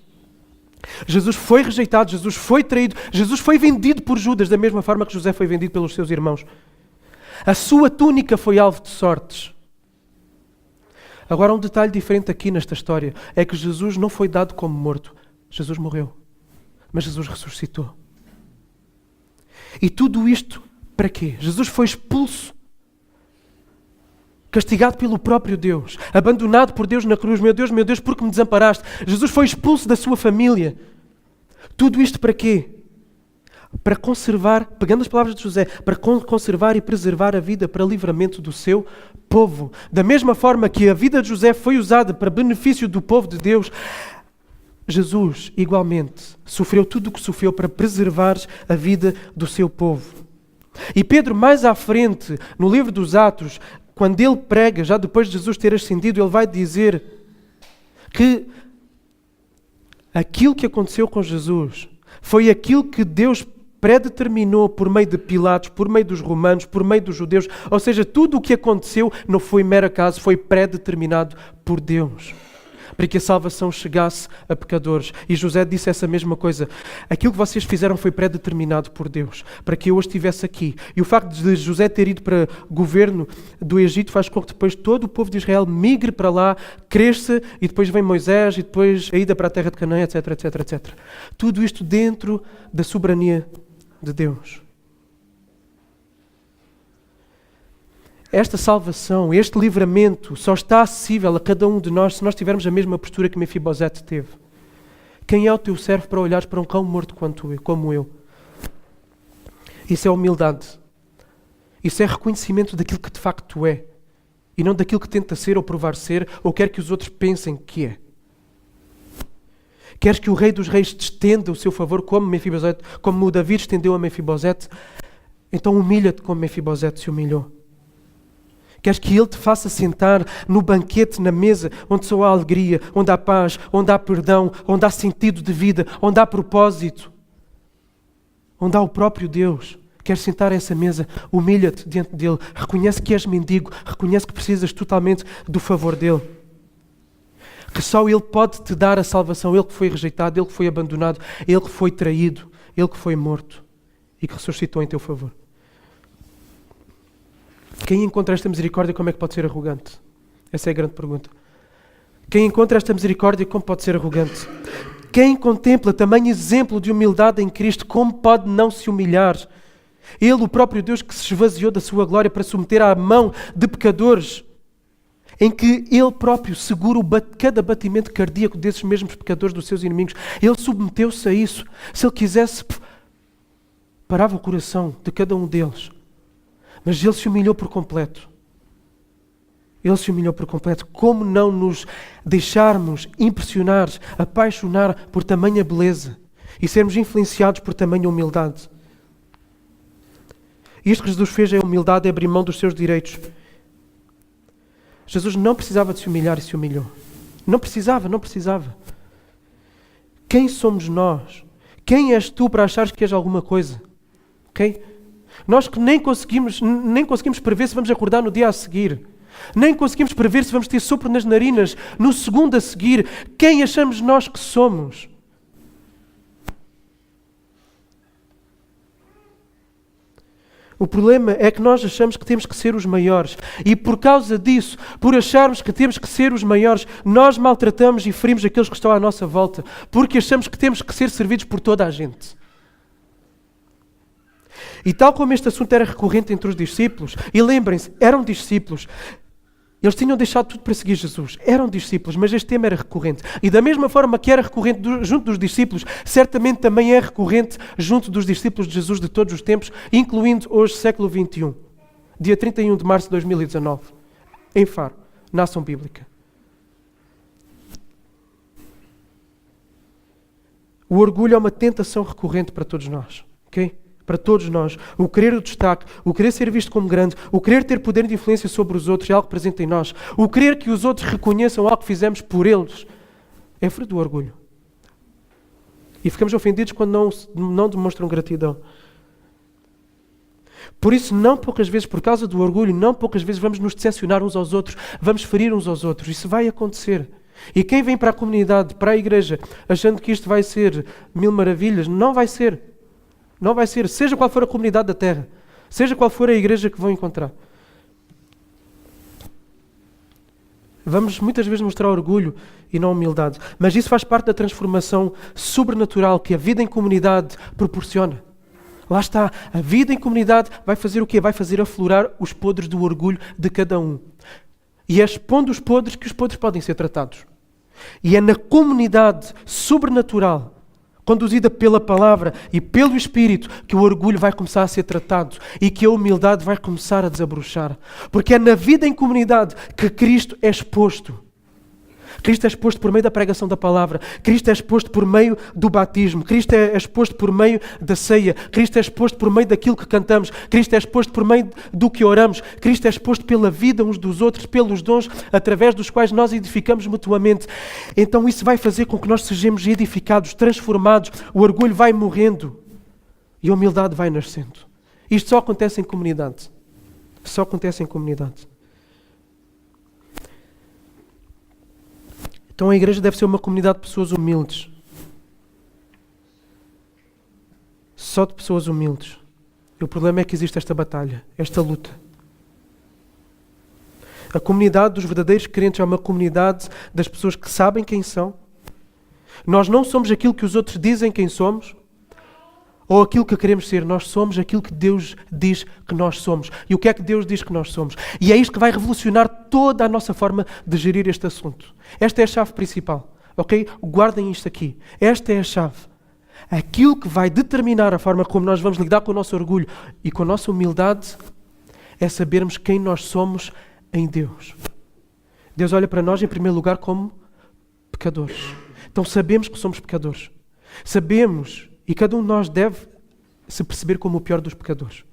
Jesus foi rejeitado, Jesus foi traído, Jesus foi vendido por Judas, da mesma forma que José foi vendido pelos seus irmãos. A sua túnica foi alvo de sortes. Agora, um detalhe diferente aqui nesta história é que Jesus não foi dado como morto. Jesus morreu, mas Jesus ressuscitou. E tudo isto para quê? Jesus foi expulso, castigado pelo próprio Deus, abandonado por Deus na cruz. Meu Deus, por que me desamparaste? Jesus foi expulso da sua família. Tudo isto para quê? Para conservar, pegando as palavras de José, para conservar e preservar a vida para livramento do seu povo. Da mesma forma que a vida de José foi usada para benefício do povo de Deus, Jesus, igualmente, sofreu tudo o que sofreu para preservar a vida do seu povo. E Pedro, mais à frente, no livro dos Atos, quando ele prega, já depois de Jesus ter ascendido, ele vai dizer que aquilo que aconteceu com Jesus foi aquilo que Deus predeterminou por meio de Pilatos, por meio dos romanos, por meio dos judeus. Ou seja, tudo o que aconteceu não foi mero acaso, foi predeterminado por Deus, para que a salvação chegasse a pecadores. E José disse essa mesma coisa. Aquilo que vocês fizeram foi predeterminado por Deus, para que eu hoje estivesse aqui. E o facto de José ter ido para o governo do Egito faz com que depois todo o povo de Israel migre para lá, cresça, e depois vem Moisés, e depois a ida para a terra de Canaã, etc, etc, etc. Tudo isto dentro da soberania de Deus. Esta salvação, este livramento só está acessível a cada um de nós se nós tivermos a mesma postura que Mefibosete teve. Quem é o teu servo para olhares para um cão morto como eu? Isso é humildade. Isso é reconhecimento daquilo que de facto tu é. E não daquilo que tenta ser ou provar ser ou quer que os outros pensem que é. Queres que o Rei dos Reis te estenda o seu favor como o David estendeu a Mefibosete? Então humilha-te como Mefibosete se humilhou. Queres que Ele te faça sentar no banquete, na mesa, onde só há alegria, onde há paz, onde há perdão, onde há sentido de vida, onde há propósito, onde há o próprio Deus. Queres sentar a essa mesa? Humilha-te diante dEle. Reconhece que és mendigo, reconhece que precisas totalmente do favor dEle. Que só Ele pode te dar a salvação. Ele que foi rejeitado, Ele que foi abandonado, Ele que foi traído, Ele que foi morto e que ressuscitou em teu favor. Quem encontra esta misericórdia, como é que pode ser arrogante? Essa é a grande pergunta. Quem encontra esta misericórdia, como pode ser arrogante? Quem contempla tamanho exemplo de humildade em Cristo, como pode não se humilhar? Ele, o próprio Deus que se esvaziou da sua glória para submeter à mão de pecadores, em que Ele próprio segura cada batimento cardíaco desses mesmos pecadores, dos seus inimigos. Ele submeteu-se a isso. Se Ele quisesse, parava o coração de cada um deles. Mas Ele se humilhou por completo. Ele se humilhou por completo. Como não nos deixarmos impressionar, apaixonar por tamanha beleza e sermos influenciados por tamanha humildade? Isto que Jesus fez é humildade, é abrir mão dos seus direitos. Jesus não precisava de se humilhar e se humilhou. Não precisava. Quem somos nós? Quem és tu para achares que és alguma coisa? Ok? Nós que nem conseguimos prever se vamos acordar no dia a seguir. Nem conseguimos prever se vamos ter sopro nas narinas no segundo a seguir. Quem achamos nós que somos? O problema é que nós achamos que temos que ser os maiores. E por causa disso, por acharmos que temos que ser os maiores, nós maltratamos e ferimos aqueles que estão à nossa volta. Porque achamos que temos que ser servidos por toda a gente. E tal como este assunto era recorrente entre os discípulos, e lembrem-se, eram discípulos, eles tinham deixado tudo para seguir Jesus, eram discípulos, mas este tema era recorrente. E da mesma forma que era recorrente junto dos discípulos, certamente também é recorrente junto dos discípulos de Jesus de todos os tempos, incluindo hoje, século XXI, dia 31 de março de 2019, em Faro, Nação Bíblica. O orgulho é uma tentação recorrente para todos nós, ok? Para todos nós, o querer o destaque, o querer ser visto como grande, o querer ter poder de influência sobre os outros é algo presente em nós. O querer que os outros reconheçam algo que fizemos por eles é fruto do orgulho. E ficamos ofendidos quando não demonstram gratidão. Por isso, não poucas vezes, por causa do orgulho, não poucas vezes vamos nos decepcionar uns aos outros, vamos ferir uns aos outros. Isso vai acontecer. E quem vem para a comunidade, para a igreja, achando que isto vai ser mil maravilhas, não vai ser. Não vai ser, seja qual for a comunidade da terra, seja qual for a igreja que vão encontrar. Vamos muitas vezes mostrar orgulho e não humildade, mas isso faz parte da transformação sobrenatural que a vida em comunidade proporciona. Lá está, a vida em comunidade vai fazer o quê? Vai fazer aflorar os podres do orgulho de cada um. E é expondo os podres que os podres podem ser tratados. E é na comunidade sobrenatural, conduzida pela palavra e pelo Espírito, que o orgulho vai começar a ser tratado e que a humildade vai começar a desabrochar. Porque é na vida em comunidade que Cristo é exposto. Cristo é exposto por meio da pregação da palavra. Cristo é exposto por meio do batismo. Cristo é exposto por meio da ceia. Cristo é exposto por meio daquilo que cantamos. Cristo é exposto por meio do que oramos. Cristo é exposto pela vida uns dos outros, pelos dons através dos quais nós edificamos mutuamente. Então isso vai fazer com que nós sejamos edificados, transformados. O orgulho vai morrendo e a humildade vai nascendo. Isto só acontece em comunidade. Só acontece em comunidade. Então a igreja deve ser uma comunidade de pessoas humildes. Só de pessoas humildes. E o problema é que existe esta batalha, esta luta. A comunidade dos verdadeiros crentes é uma comunidade das pessoas que sabem quem são. Nós não somos aquilo que os outros dizem quem somos, ou aquilo que queremos ser. Nós somos aquilo que Deus diz que nós somos. E o que é que Deus diz que nós somos? E é isto que vai revolucionar toda a nossa forma de gerir este assunto. Esta é a chave principal, ok? Guardem isto aqui. Esta é a chave. Aquilo que vai determinar a forma como nós vamos lidar com o nosso orgulho e com a nossa humildade é sabermos quem nós somos em Deus. Deus olha para nós em primeiro lugar como pecadores. Então sabemos que somos pecadores. Sabemos. E cada um de nós deve se perceber como o pior dos pecadores.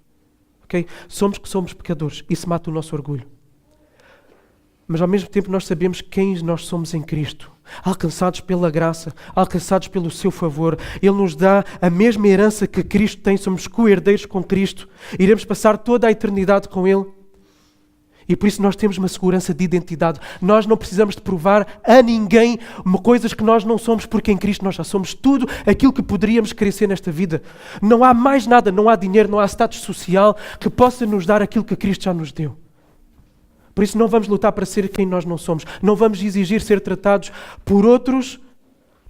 Okay? Somos pecadores. Isso mata o nosso orgulho. Mas ao mesmo tempo nós sabemos quem nós somos em Cristo. Alcançados pela graça, alcançados pelo seu favor. Ele nos dá a mesma herança que Cristo tem. Somos co-herdeiros com Cristo. Iremos passar toda a eternidade com Ele. E por isso nós temos uma segurança de identidade. Nós não precisamos de provar a ninguém coisas que nós não somos, porque em Cristo nós já somos tudo aquilo que poderíamos querer ser nesta vida. Não há mais nada, não há dinheiro, não há status social que possa nos dar aquilo que Cristo já nos deu. Por isso não vamos lutar para ser quem nós não somos. Não vamos exigir ser tratados por outros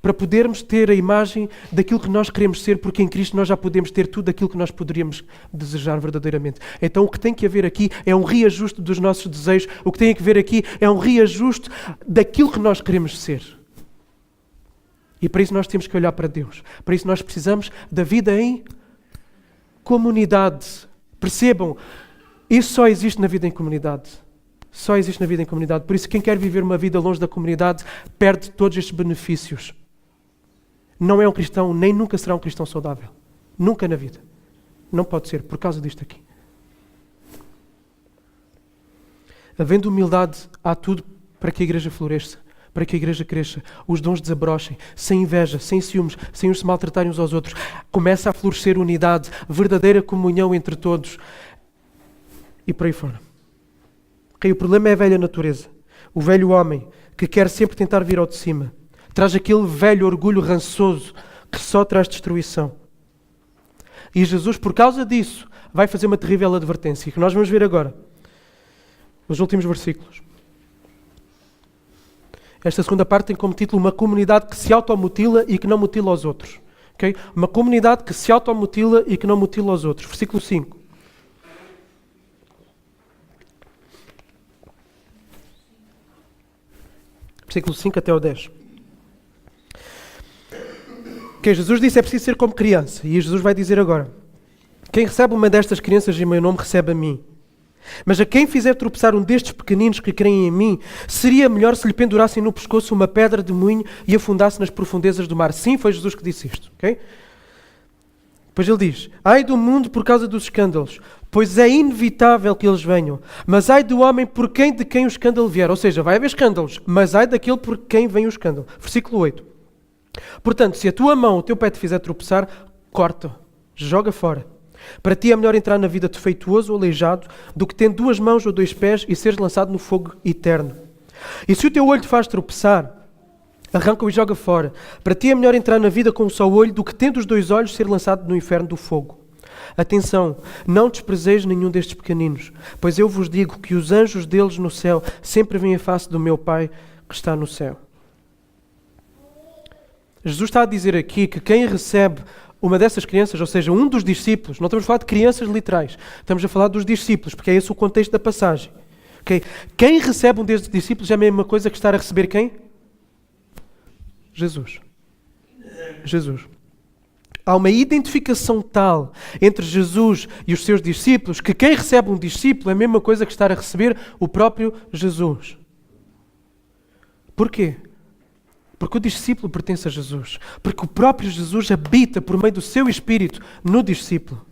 para podermos ter a imagem daquilo que nós queremos ser, porque em Cristo nós já podemos ter tudo aquilo que nós poderíamos desejar verdadeiramente. Então o que tem que haver aqui é um reajuste dos nossos desejos, o que tem que haver aqui é um reajuste daquilo que nós queremos ser. E para isso nós temos que olhar para Deus. Para isso nós precisamos da vida em comunidade. Percebam, isso só existe na vida em comunidade. Só existe na vida em comunidade. Por isso quem quer viver uma vida longe da comunidade perde todos estes benefícios. Não é um cristão, nem nunca será um cristão saudável. Nunca na vida. Não pode ser, por causa disto aqui. Havendo humildade, há tudo para que a igreja floresça. para que a igreja cresça, os dons desabrochem, sem inveja, sem ciúmes, sem uns se maltratarem uns aos outros. Começa a florescer unidade, verdadeira comunhão entre todos e por aí fora. Okay? O problema é a velha natureza, o velho homem que quer sempre tentar vir ao de cima. Traz aquele velho orgulho rançoso que só traz destruição. E Jesus, por causa disso, vai fazer uma terrível advertência, que nós vamos ver agora, nos últimos versículos. Esta segunda parte tem como título uma comunidade que se automutila e que não mutila aos outros. Okay? Uma comunidade que se automutila e que não mutila aos outros. Versículo 5. Versículo 5 até o 10. Okay, Jesus disse é preciso ser como criança. E Jesus vai dizer agora: quem recebe uma destas crianças em meu nome recebe a mim. Mas a quem fizer tropeçar um destes pequeninos que creem em mim, seria melhor se lhe pendurassem no pescoço uma pedra de moinho e afundasse nas profundezas do mar. Sim, foi Jesus que disse isto. Okay? Depois ele diz: ai do mundo por causa dos escândalos, pois é inevitável que eles venham. Mas ai do homem de quem o escândalo vier. Ou seja, vai haver escândalos, mas ai daquele por quem vem o escândalo. Versículo 8. Portanto, se a tua mão, o teu pé te fizer tropeçar, corta, joga fora. Para ti é melhor entrar na vida defeituoso ou aleijado do que tendo 2 mãos ou 2 pés e seres lançado no fogo eterno. E se o teu olho te faz tropeçar, arranca-o e joga fora. Para ti é melhor entrar na vida com um só olho do que tendo os 2 olhos ser lançado no inferno do fogo. Atenção, não desprezeis nenhum destes pequeninos, pois eu vos digo que os anjos deles no céu sempre veem a face do meu Pai que está no céu. Jesus está a dizer aqui que quem recebe uma dessas crianças, ou seja, um dos discípulos, não estamos a falar de crianças literais, estamos a falar dos discípulos, porque é esse o contexto da passagem. Okay? Quem recebe um destes discípulos é a mesma coisa que estar a receber quem? Jesus. Jesus. Há uma identificação tal entre Jesus e os seus discípulos que quem recebe um discípulo é a mesma coisa que estar a receber o próprio Jesus. Porquê? Porque o discípulo pertence a Jesus. Porque o próprio Jesus habita por meio do seu Espírito no discípulo.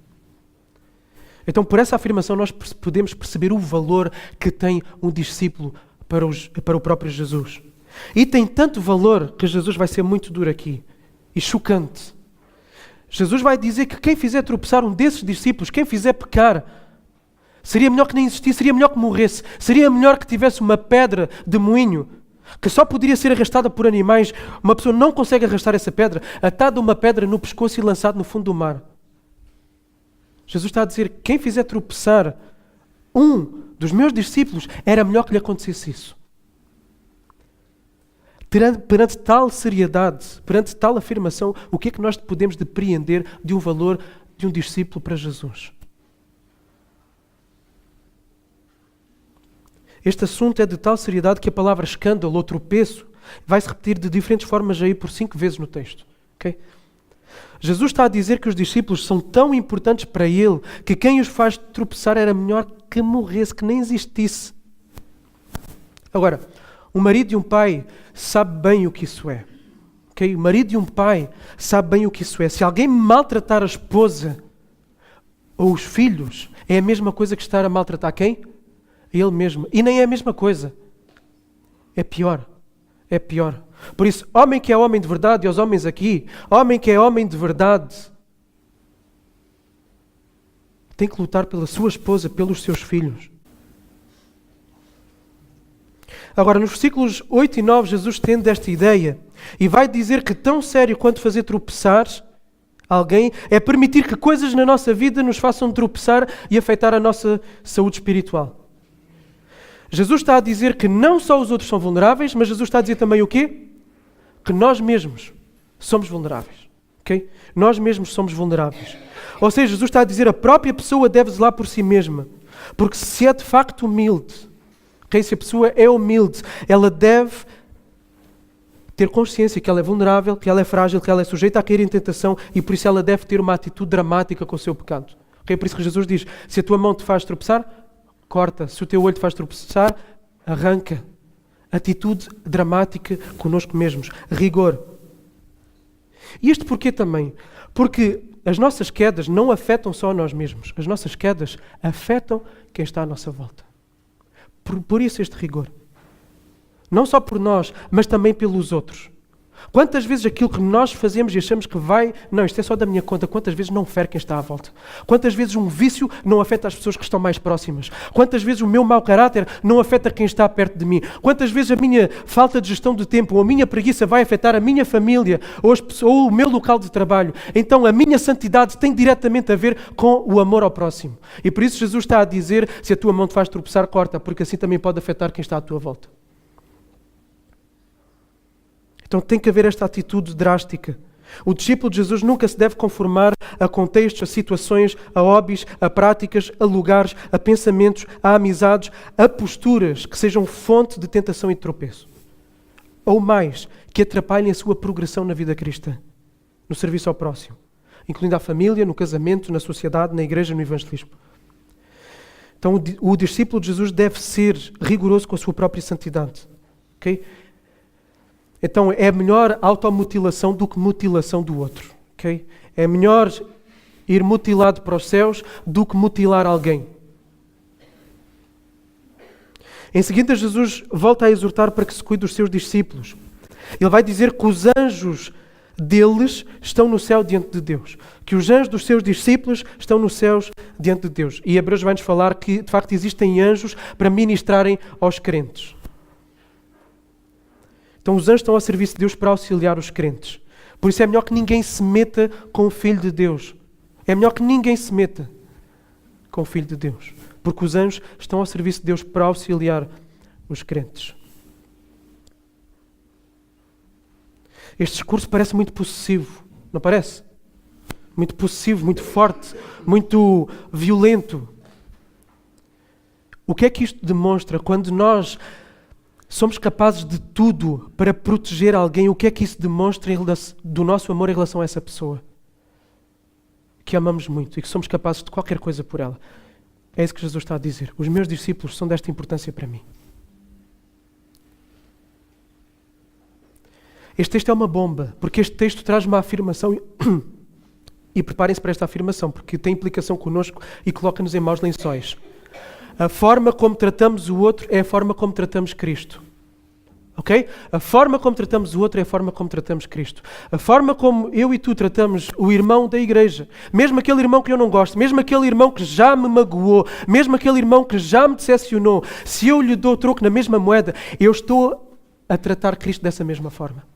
Então, por essa afirmação, nós podemos perceber o valor que tem um discípulo para o próprio Jesus. E tem tanto valor que Jesus vai ser muito duro aqui. E chocante. Jesus vai dizer que quem fizer tropeçar um desses discípulos, quem fizer pecar, seria melhor que nem existisse, seria melhor que morresse, seria melhor que tivesse uma pedra de moinho que só poderia ser arrastada por animais. Uma pessoa não consegue arrastar essa pedra, atada uma pedra no pescoço e lançado no fundo do mar. Jesus está a dizer que quem fizer tropeçar um dos meus discípulos, era melhor que lhe acontecesse isso. Perante tal seriedade, perante tal afirmação, o que é que nós podemos depreender de um valor de um discípulo para Jesus? Este assunto é de tal seriedade que a palavra escândalo ou tropeço vai-se repetir de diferentes formas aí por 5 vezes no texto. Okay? Jesus está a dizer que os discípulos são tão importantes para ele que quem os faz tropeçar era melhor que morresse, que nem existisse. Agora, um marido e um pai sabe bem o que isso é. Okay? O marido e um pai sabe bem o que isso é. Se alguém maltratar a esposa ou os filhos, é a mesma coisa que estar a maltratar quem? Ele mesmo. E nem é a mesma coisa. É pior. É pior. Por isso, homem que é homem de verdade, e aos homens aqui, homem que é homem de verdade, tem que lutar pela sua esposa, pelos seus filhos. Agora, nos versículos 8 e 9, Jesus tende esta ideia e vai dizer que tão sério quanto fazer tropeçar alguém é permitir que coisas na nossa vida nos façam tropeçar e afetar a nossa saúde espiritual. Jesus está a dizer que não só os outros são vulneráveis, mas Jesus está a dizer também o quê? Que nós mesmos somos vulneráveis. Okay? Nós mesmos somos vulneráveis. Ou seja, Jesus está a dizer que a própria pessoa deve zelar por si mesma. Porque se é de facto humilde, okay? Se a pessoa é humilde, ela deve ter consciência que ela é vulnerável, que ela é frágil, que ela é sujeita a cair em tentação e por isso ela deve ter uma atitude dramática com o seu pecado. Okay? Por isso que Jesus diz, se a tua mão te faz tropeçar, corta. Se o teu olho te faz tropeçar, arranca. Atitude dramática conosco mesmos. Rigor. E isto porquê também? Porque as nossas quedas não afetam só a nós mesmos. As nossas quedas afetam quem está à nossa volta. Por isso este rigor. Não só por nós, mas também pelos outros. Quantas vezes aquilo que nós fazemos e achamos que vai... Não, isto é só da minha conta. Quantas vezes não fere quem está à volta? Quantas vezes um vício não afeta as pessoas que estão mais próximas? Quantas vezes o meu mau caráter não afeta quem está perto de mim? Quantas vezes a minha falta de gestão de tempo ou a minha preguiça vai afetar a minha família ou o meu local de trabalho? Então a minha santidade tem diretamente a ver com o amor ao próximo. E por isso Jesus está a dizer, se a tua mão te faz tropeçar, corta, porque assim também pode afetar quem está à tua volta. Então tem que haver esta atitude drástica. O discípulo de Jesus nunca se deve conformar a contextos, a situações, a hobbies, a práticas, a lugares, a pensamentos, a amizades, a posturas que sejam fonte de tentação e de tropeço. Ou mais, que atrapalhem a sua progressão na vida cristã, no serviço ao próximo, incluindo a família, no casamento, na sociedade, na igreja, no evangelismo. Então o discípulo de Jesus deve ser rigoroso com a sua própria santidade. Ok? Então é melhor automutilação do que mutilação do outro. Okay? É melhor ir mutilado para os céus do que mutilar alguém. Em seguida, Jesus volta a exortar para que se cuide dos seus discípulos. Ele vai dizer que os anjos deles estão no céu diante de Deus. Que os anjos dos seus discípulos estão nos céus diante de Deus. E Hebreus vai-nos falar que, de facto, existem anjos para ministrarem aos crentes. Então os anjos estão ao serviço de Deus para auxiliar os crentes. Por isso é melhor que ninguém se meta com o Filho de Deus. É melhor que ninguém se meta com o Filho de Deus. Porque os anjos estão ao serviço de Deus para auxiliar os crentes. Este discurso parece muito possessivo, não parece? Muito possessivo, muito forte, muito violento. O que é que isto demonstra quando nós somos capazes de tudo para proteger alguém? O que é que isso demonstra do nosso amor em relação a essa pessoa? Que amamos muito e que somos capazes de qualquer coisa por ela. É isso que Jesus está a dizer. Os meus discípulos são desta importância para mim. Este texto é uma bomba, porque este texto traz uma afirmação e preparem-se para esta afirmação, porque tem implicação connosco e coloca-nos em maus lençóis. A forma como tratamos o outro é a forma como tratamos Cristo. Ok? A forma como tratamos o outro é a forma como tratamos Cristo. A forma como eu e tu tratamos o irmão da igreja, mesmo aquele irmão que eu não gosto, mesmo aquele irmão que já me magoou, mesmo aquele irmão que já me decepcionou, se eu lhe dou troco na mesma moeda, eu estou a tratar Cristo dessa mesma forma.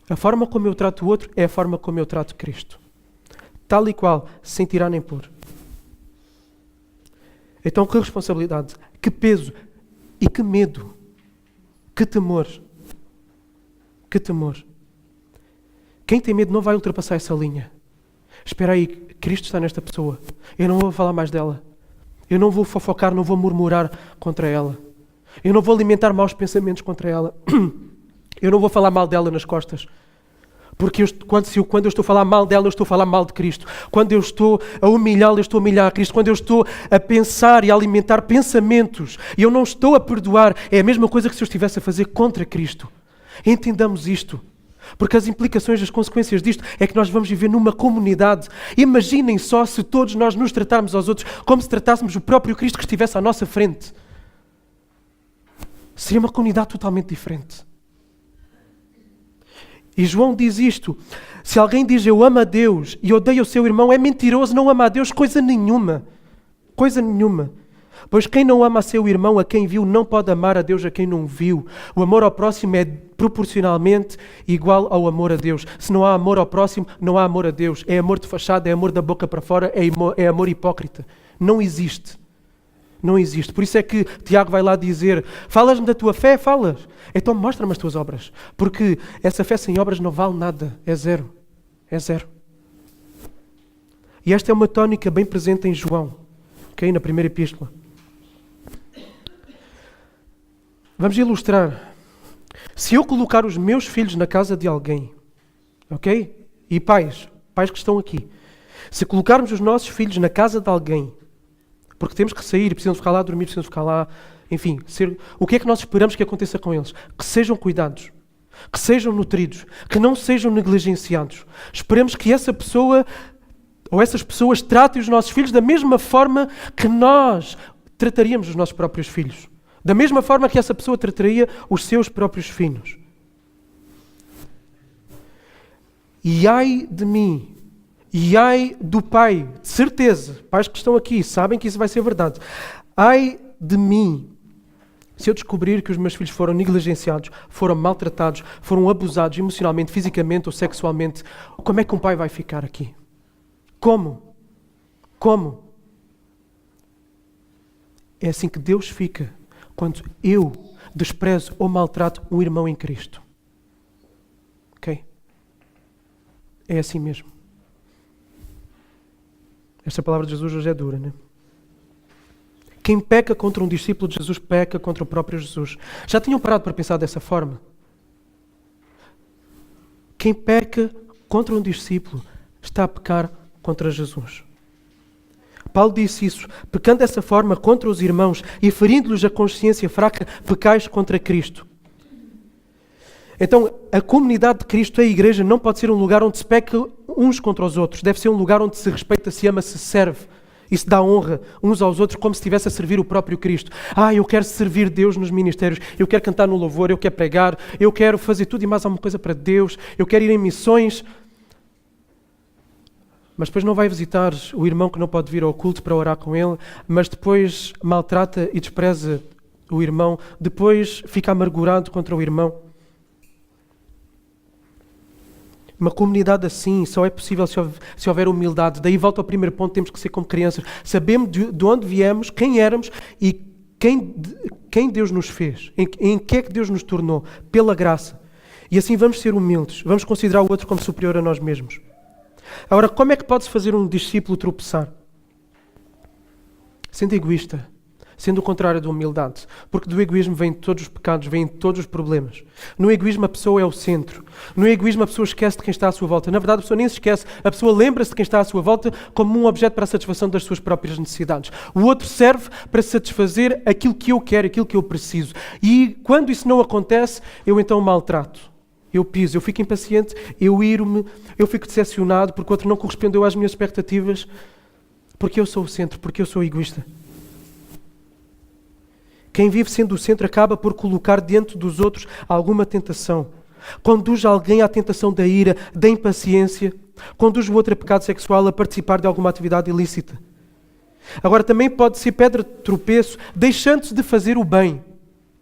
A forma como eu trato o outro é a forma como eu trato Cristo. Tal e qual, sem tirar nem pôr. Então, que responsabilidade, que peso e que medo, que temor. Que temor. Quem tem medo não vai ultrapassar essa linha. Espera aí, Cristo está nesta pessoa. Eu não vou falar mais dela. Eu não vou fofocar, não vou murmurar contra ela. Eu não vou alimentar maus pensamentos contra ela. Eu não vou falar mal dela nas costas. Porque quando eu estou a falar mal dela, eu estou a falar mal de Cristo. Quando eu estou a humilhá-la, eu estou a humilhar a Cristo. Quando eu estou a pensar e a alimentar pensamentos e eu não estou a perdoar, é a mesma coisa que se eu estivesse a fazer contra Cristo. Entendamos isto. Porque as implicações, as consequências disto é que nós vamos viver numa comunidade. Imaginem só se todos nós nos tratarmos aos outros como se tratássemos o próprio Cristo que estivesse à nossa frente. Seria uma comunidade totalmente diferente. E João diz isto: se alguém diz eu amo a Deus e odeia o seu irmão, é mentiroso, não ama a Deus coisa nenhuma. Coisa nenhuma. Pois quem não ama a seu irmão, a quem viu, não pode amar a Deus a quem não viu. O amor ao próximo é proporcionalmente igual ao amor a Deus. Se não há amor ao próximo, não há amor a Deus. É amor de fachada, é amor da boca para fora, é amor hipócrita. Não existe. Não existe. Por isso é que Tiago vai lá dizer: falas-me da tua fé? Falas. Então mostra-me as tuas obras. Porque essa fé sem obras não vale nada. É zero. É zero. E esta é uma tónica bem presente em João. Ok? Na primeira epístola. Vamos ilustrar. Se eu colocar os meus filhos na casa de alguém, ok? E pais que estão aqui. Se colocarmos os nossos filhos na casa de alguém, porque temos que sair, precisamos ficar lá a dormir, precisamos ficar lá, enfim, o que é que nós esperamos que aconteça com eles? Que sejam cuidados, que sejam nutridos, que não sejam negligenciados. Esperemos que essa pessoa ou essas pessoas tratem os nossos filhos da mesma forma que nós trataríamos os nossos próprios filhos. Da mesma forma que essa pessoa trataria os seus próprios filhos. E ai de mim, e ai do pai, de certeza, pais que estão aqui sabem que isso vai ser verdade. Ai de mim, se eu descobrir que os meus filhos foram negligenciados, foram maltratados, foram abusados emocionalmente, fisicamente ou sexualmente, como é que um pai vai ficar aqui? Como? Como? É assim que Deus fica quando eu desprezo ou maltrato um irmão em Cristo. Ok? É assim mesmo. Esta palavra de Jesus hoje é dura, né? Quem peca contra um discípulo de Jesus, peca contra o próprio Jesus. Já tinham parado para pensar dessa forma? Quem peca contra um discípulo está a pecar contra Jesus. Paulo disse isso, pecando dessa forma contra os irmãos e ferindo-lhes a consciência fraca, pecais contra Cristo. Então, a comunidade de Cristo, a igreja, não pode ser um lugar onde se peca uns contra os outros. Deve ser um lugar onde se respeita, se ama, se serve. E se dá honra uns aos outros como se estivesse a servir o próprio Cristo. Eu quero servir Deus nos ministérios, eu quero cantar no louvor, eu quero pregar, eu quero fazer tudo e mais alguma coisa para Deus, eu quero ir em missões. Mas depois não vai visitar o irmão que não pode vir ao culto para orar com ele, mas depois maltrata e despreza o irmão, depois fica amargurado contra o irmão. Uma comunidade assim só é possível se houver humildade. Daí volta ao primeiro ponto, temos que ser como crianças. Sabemos de onde viemos, quem éramos e quem Deus nos fez, em que é que Deus nos tornou, pela graça. E assim vamos ser humildes, vamos considerar o outro como superior a nós mesmos. Agora, como é que pode-se fazer um discípulo tropeçar? Sendo egoísta, sendo o contrário da humildade. Porque do egoísmo vêm todos os pecados, vêm todos os problemas. No egoísmo a pessoa é o centro. No egoísmo a pessoa esquece de quem está à sua volta. Na verdade a pessoa nem se esquece, a pessoa lembra-se de quem está à sua volta como um objeto para a satisfação das suas próprias necessidades. O outro serve para satisfazer aquilo que eu quero, aquilo que eu preciso. E quando isso não acontece, eu então maltrato. Eu piso, eu fico impaciente, eu iro-me, eu fico decepcionado porque o outro não correspondeu às minhas expectativas, porque eu sou o centro, porque eu sou egoísta. Quem vive sendo o centro acaba por colocar diante dos outros alguma tentação. Conduz alguém à tentação da ira, da impaciência, conduz o outro a pecado sexual, a participar de alguma atividade ilícita. Agora também pode ser pedra de tropeço, deixando-se de fazer o bem.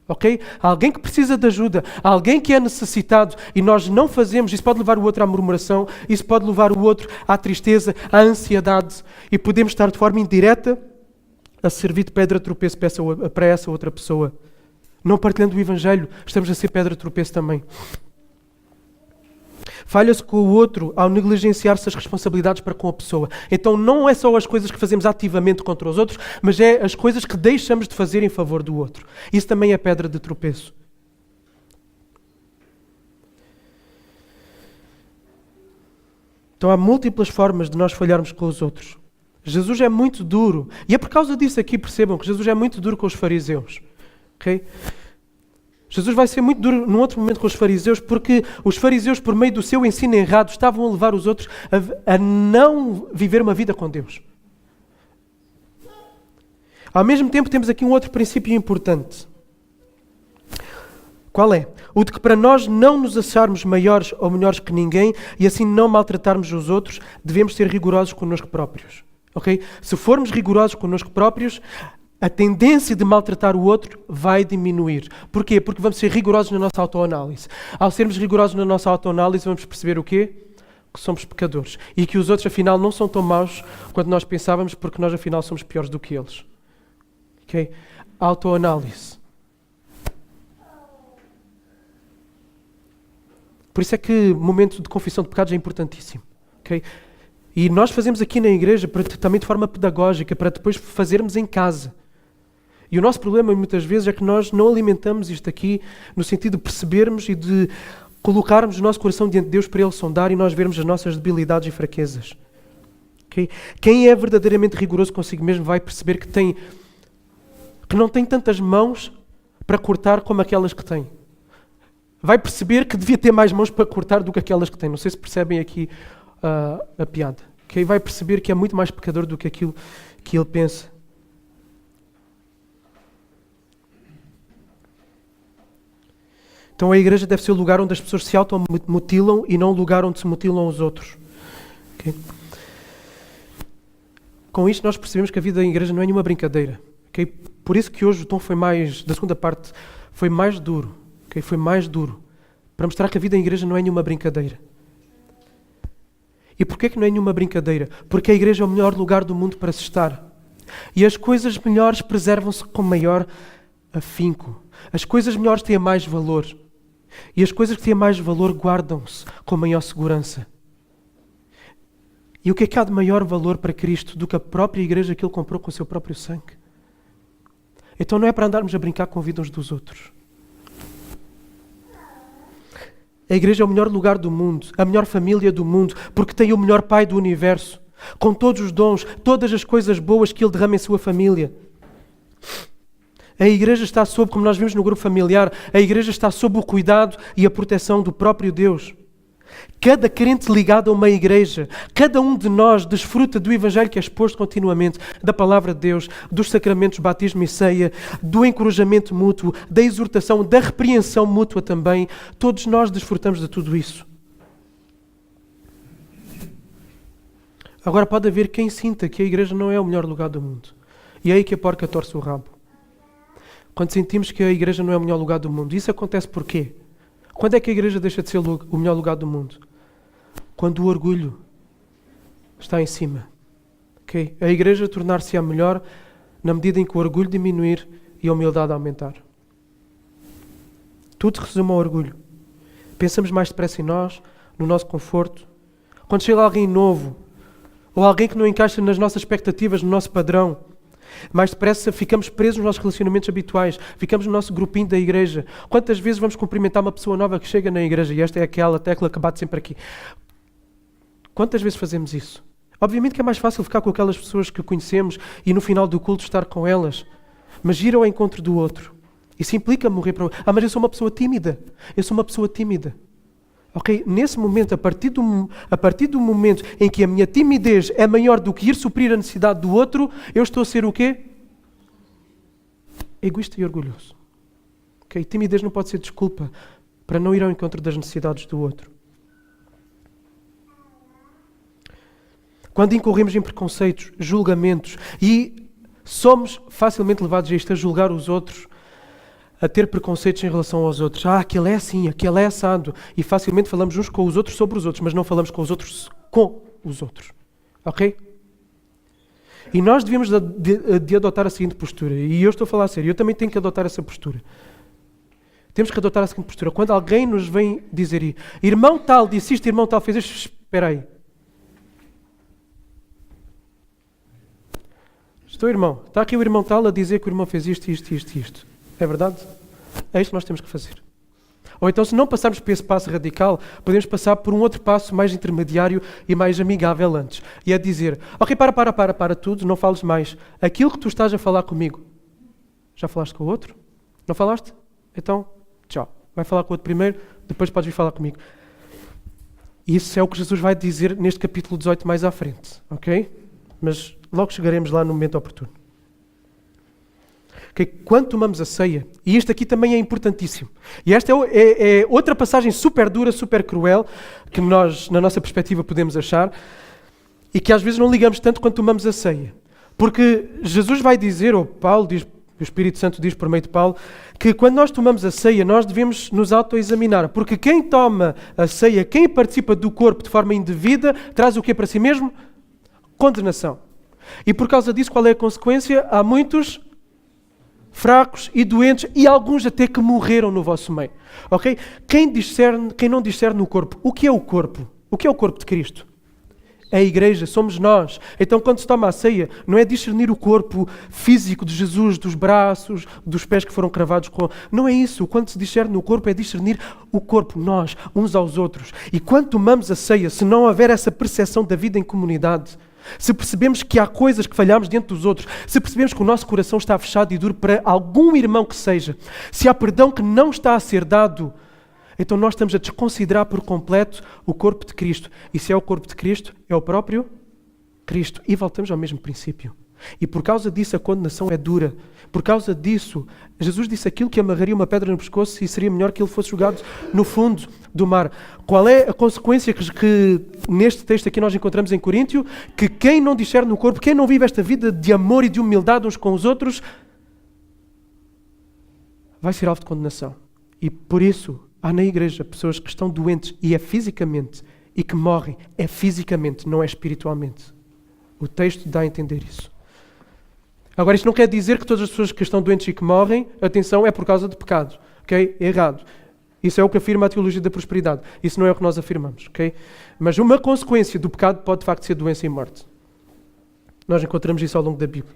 Ok? Alguém que precisa de ajuda, alguém que é necessitado e nós não fazemos, isso pode levar o outro à murmuração, isso pode levar o outro à tristeza, à ansiedade e podemos estar de forma indireta a servir de pedra de tropeço para essa outra pessoa. Não partilhando o Evangelho, estamos a ser pedra de tropeço também. Falha-se com o outro ao negligenciar-se as responsabilidades para com a pessoa. Então não é só as coisas que fazemos ativamente contra os outros, mas é as coisas que deixamos de fazer em favor do outro. Isso também é pedra de tropeço. Então há múltiplas formas de nós falharmos com os outros. Jesus é muito duro. E é por causa disso aqui, percebam, que Jesus é muito duro com os fariseus. Ok? Jesus vai ser muito duro num outro momento com os fariseus, porque os fariseus, por meio do seu ensino errado, estavam a levar os outros a não viver uma vida com Deus. Ao mesmo tempo, temos aqui um outro princípio importante. Qual é? O de que para nós não nos acharmos maiores ou melhores que ninguém e assim não maltratarmos os outros, devemos ser rigorosos connosco próprios. Okay? Se formos rigorosos connosco próprios, a tendência de maltratar o outro vai diminuir. Porquê? Porque vamos ser rigorosos na nossa autoanálise. Ao sermos rigorosos na nossa autoanálise, vamos perceber o quê? Que somos pecadores. E que os outros, afinal, não são tão maus quanto nós pensávamos, porque nós, afinal, somos piores do que eles. Ok? Autoanálise. Por isso é que o momento de confissão de pecados é importantíssimo. Ok? E nós fazemos aqui na igreja também de forma pedagógica, para depois fazermos em casa. E o nosso problema muitas vezes é que nós não alimentamos isto aqui no sentido de percebermos e de colocarmos o nosso coração diante de Deus para Ele sondar e nós vermos as nossas debilidades e fraquezas. Okay? Quem é verdadeiramente rigoroso consigo mesmo vai perceber que não tem tantas mãos para cortar como aquelas que tem. Vai perceber que devia ter mais mãos para cortar do que aquelas que tem. Não sei se percebem aqui a piada. Okay? Vai perceber que é muito mais pecador do que aquilo que ele pensa. Então a igreja deve ser o lugar onde as pessoas se automutilam e não o lugar onde se mutilam os outros. Okay? Com isto nós percebemos que a vida da igreja não é nenhuma brincadeira. Okay? Por isso que hoje o tom foi mais, da segunda parte, foi mais duro. Okay? Foi mais duro. Para mostrar que a vida da igreja não é nenhuma brincadeira. E porquê que não é nenhuma brincadeira? Porque a igreja é o melhor lugar do mundo para se estar. E as coisas melhores preservam-se com maior afinco. As coisas melhores têm mais valor. E as coisas que têm mais valor guardam-se com maior segurança. E o que é que há de maior valor para Cristo do que a própria igreja que Ele comprou com o seu próprio sangue? Então não é para andarmos a brincar com a vida uns dos outros. A igreja é o melhor lugar do mundo, a melhor família do mundo, porque tem o melhor Pai do universo, com todos os dons, todas as coisas boas que Ele derrama em sua família. A igreja está sob, como nós vimos no grupo familiar, a igreja está sob o cuidado e a proteção do próprio Deus. Cada crente ligado a uma igreja, cada um de nós desfruta do Evangelho que é exposto continuamente, da palavra de Deus, dos sacramentos batismo e ceia, do encorajamento mútuo, da exortação, da repreensão mútua também. Todos nós desfrutamos de tudo isso. Agora pode haver quem sinta que a igreja não é o melhor lugar do mundo. E é aí que a porca torce o rabo. Quando sentimos que a igreja não é o melhor lugar do mundo. Isso acontece porquê? Quando é que a igreja deixa de ser o melhor lugar do mundo? Quando o orgulho está em cima. Okay? A igreja tornar-se-á melhor na medida em que o orgulho diminuir e a humildade aumentar. Tudo se resume ao orgulho. Pensamos mais depressa em nós, no nosso conforto. Quando chega alguém novo, ou alguém que não encaixa nas nossas expectativas, no nosso padrão, mais depressa ficamos presos nos nossos relacionamentos habituais, ficamos no nosso grupinho da igreja. Quantas vezes vamos cumprimentar uma pessoa nova que chega na igreja, e esta é aquela tecla que bate sempre aqui. Quantas vezes fazemos isso? Obviamente que é mais fácil ficar com aquelas pessoas que conhecemos e no final do culto estar com elas, mas ir ao encontro do outro. Isso implica morrer para o outro. Mas eu sou uma pessoa tímida. Eu sou uma pessoa tímida. Ok? Nesse momento, a partir do momento em que a minha timidez é maior do que ir suprir a necessidade do outro, eu estou a ser o quê? Egoísta e orgulhoso. Ok? Timidez não pode ser desculpa para não ir ao encontro das necessidades do outro. Quando incorremos em preconceitos, julgamentos e somos facilmente levados a isto, a julgar os outros, a ter preconceitos em relação aos outros. Aquele é assim, aquele é assado. E facilmente falamos uns com os outros sobre os outros, mas não falamos com os outros com os outros. Ok? E nós devíamos de adotar a seguinte postura. E eu estou a falar a sério, eu também tenho que adotar essa postura. Temos que adotar a seguinte postura. Quando alguém nos vem dizer, irmão tal disse isto, irmão tal fez isto, espera aí. Estou, irmão. Está aqui o irmão tal a dizer que o irmão fez isto, isto, isto, isto. É verdade? É isto que nós temos que fazer. Ou então, se não passarmos por esse passo radical, podemos passar por um outro passo mais intermediário e mais amigável antes. E é dizer, ok, para tudo, não fales mais. Aquilo que tu estás a falar comigo, já falaste com o outro? Não falaste? Então, tchau. Vai falar com o outro primeiro, depois podes vir falar comigo. Isso é o que Jesus vai dizer neste capítulo 18 mais à frente. Ok? Mas logo chegaremos lá no momento oportuno. Okay? Quando tomamos a ceia, e isto aqui também é importantíssimo, e esta é outra passagem super dura, super cruel, que nós, na nossa perspectiva, podemos achar, e que às vezes não ligamos tanto quando tomamos a ceia. Porque Jesus vai dizer, ou Paulo diz, o Espírito Santo diz por meio de Paulo, que quando nós tomamos a ceia, nós devemos nos autoexaminar, porque quem toma a ceia, quem participa do corpo de forma indevida, traz o que para si mesmo? Condenação. E por causa disso, qual é a consequência? Há muitos fracos e doentes e alguns até que morreram no vosso meio. Ok? Quem não discerne o corpo, o que é o corpo? O que é o corpo de Cristo? É a igreja, somos nós. Então quando se toma a ceia, não é discernir o corpo físico de Jesus, dos braços, dos pés que foram cravados com... Não é isso. Quando se discerne o corpo, é discernir o corpo, nós, uns aos outros. E quando tomamos a ceia, se não houver essa percepção da vida em comunidade, se percebemos que há coisas que falhamos dentro dos outros, se percebemos que o nosso coração está fechado e duro para algum irmão que seja, se há perdão que não está a ser dado, então nós estamos a desconsiderar por completo o corpo de Cristo. E se é o corpo de Cristo, é o próprio Cristo. E voltamos ao mesmo princípio. E por causa disso a condenação é dura. Por causa disso, Jesus disse aquilo que amarraria uma pedra no pescoço e seria melhor que ele fosse jogado no fundo do mar. Qual é a consequência que neste texto aqui nós encontramos em Coríntio? Que quem não discerne no corpo, quem não vive esta vida de amor e de humildade uns com os outros, vai ser alvo de condenação. E por isso, há na igreja pessoas que estão doentes e é fisicamente, e que morrem é fisicamente, não é espiritualmente. O texto dá a entender isso. Agora, isto não quer dizer que todas as pessoas que estão doentes e que morrem, atenção, é por causa de pecado. Ok? É errado. Isso é o que afirma a teologia da prosperidade. Isso não é o que nós afirmamos. Ok? Mas uma consequência do pecado pode de facto ser doença e morte. Nós encontramos isso ao longo da Bíblia.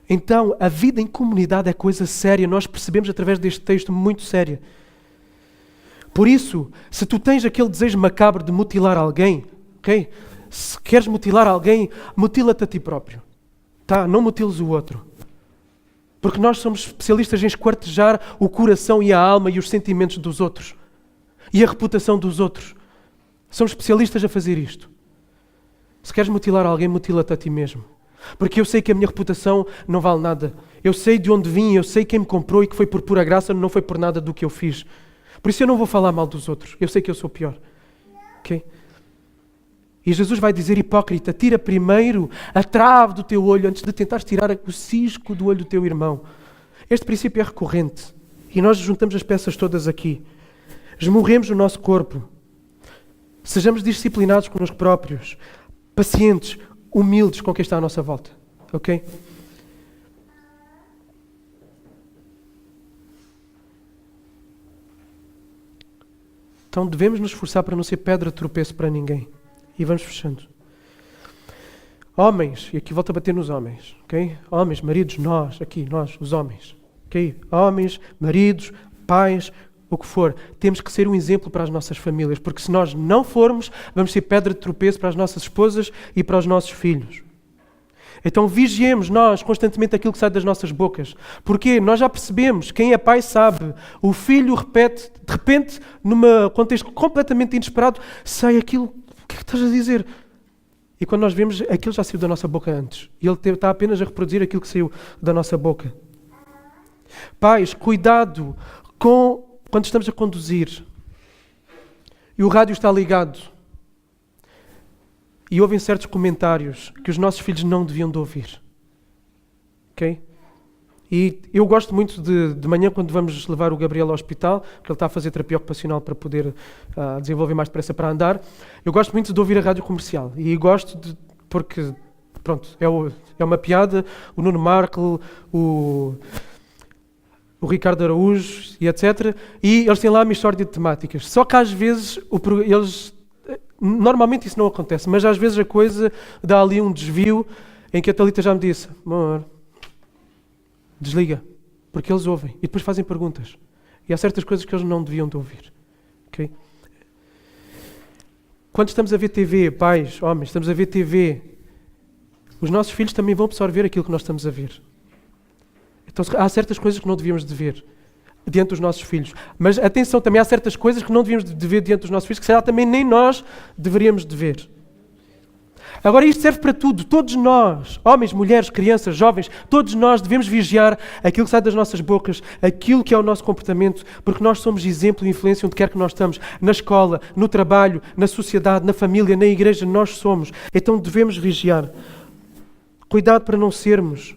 Então, a vida em comunidade é coisa séria. Nós percebemos através deste texto muito séria. Por isso, se tu tens aquele desejo macabro de mutilar alguém, ok? Se queres mutilar alguém, mutila-te a ti próprio. Tá? Não mutiles o outro. Porque nós somos especialistas em esquartejar o coração e a alma e os sentimentos dos outros. E a reputação dos outros. Somos especialistas a fazer isto. Se queres mutilar alguém, mutila-te a ti mesmo. Porque eu sei que a minha reputação não vale nada. Eu sei de onde vim, eu sei quem me comprou e que foi por pura graça, não foi por nada do que eu fiz. Por isso eu não vou falar mal dos outros. Eu sei que eu sou pior. Ok? E Jesus vai dizer, hipócrita, tira primeiro a trave do teu olho antes de tentares tirar o cisco do olho do teu irmão. Este princípio é recorrente. E nós juntamos as peças todas aqui. Esmorremos o nosso corpo. Sejamos disciplinados connosco próprios. Pacientes, humildes com quem está à nossa volta. Ok? Então devemos nos esforçar para não ser pedra de tropeço para ninguém. E vamos fechando. Homens, e aqui volto a bater nos homens, ok? Homens, maridos, nós, aqui, nós, os homens, ok? Homens, maridos, pais, o que for. Temos que ser um exemplo para as nossas famílias, porque se nós não formos, vamos ser pedra de tropeço para as nossas esposas e para os nossos filhos. Então vigiemos nós constantemente aquilo que sai das nossas bocas. Porque nós já percebemos, quem é pai sabe, o filho repete, de repente, num contexto completamente inesperado, sai aquilo, o que é que estás a dizer? E quando nós vemos, aquilo já saiu da nossa boca antes. E ele está apenas a reproduzir aquilo que saiu da nossa boca. Pais, cuidado quando estamos a conduzir e o rádio está ligado e ouvem certos comentários que os nossos filhos não deviam de ouvir. Ok? E eu gosto muito de manhã, quando vamos levar o Gabriel ao hospital, que ele está a fazer terapia ocupacional para poder desenvolver mais depressa para andar, eu gosto muito de ouvir a rádio comercial. E gosto porque, pronto, é uma piada, o Nuno Markle, o Ricardo Araújo e etc. E eles têm lá a mixórdia de temáticas. Só que às vezes normalmente isso não acontece, mas às vezes a coisa dá ali um desvio em que a Thalita já me disse, amor, desliga, porque eles ouvem e depois fazem perguntas. E há certas coisas que eles não deviam de ouvir. Okay? Quando estamos a ver TV, pais, homens, estamos a ver TV, os nossos filhos também vão absorver aquilo que nós estamos a ver. Então há certas coisas que não devíamos de ver diante dos nossos filhos. Mas atenção, também há certas coisas que não devíamos de ver diante dos nossos filhos, que será também nem nós deveríamos de ver. Agora isto serve para tudo. Todos nós, homens, mulheres, crianças, jovens, todos nós devemos vigiar aquilo que sai das nossas bocas, aquilo que é o nosso comportamento, porque nós somos exemplo e influência onde quer que nós estamos, na escola, no trabalho, na sociedade, na família, na igreja, nós somos. Então devemos vigiar. Cuidado para não sermos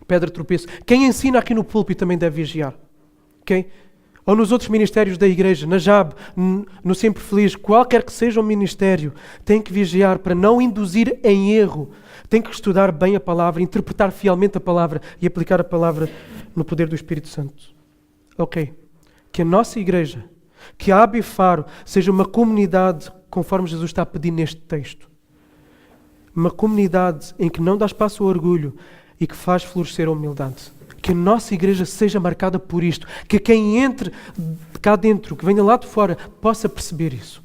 pedra de tropeço. Quem ensina aqui no púlpito também deve vigiar. Okay? Ou nos outros ministérios da igreja, na JAB, no Sempre Feliz, qualquer que seja o ministério, tem que vigiar para não induzir em erro. Tem que estudar bem a palavra, interpretar fielmente a palavra e aplicar a palavra no poder do Espírito Santo. Ok. Que a nossa igreja, que a AB Faro, seja uma comunidade conforme Jesus está a pedir neste texto. Uma comunidade em que não dá espaço ao orgulho e que faz florescer a humildade. Que a nossa igreja seja marcada por isto. Que quem entre cá dentro, que venha lá de fora, possa perceber isso.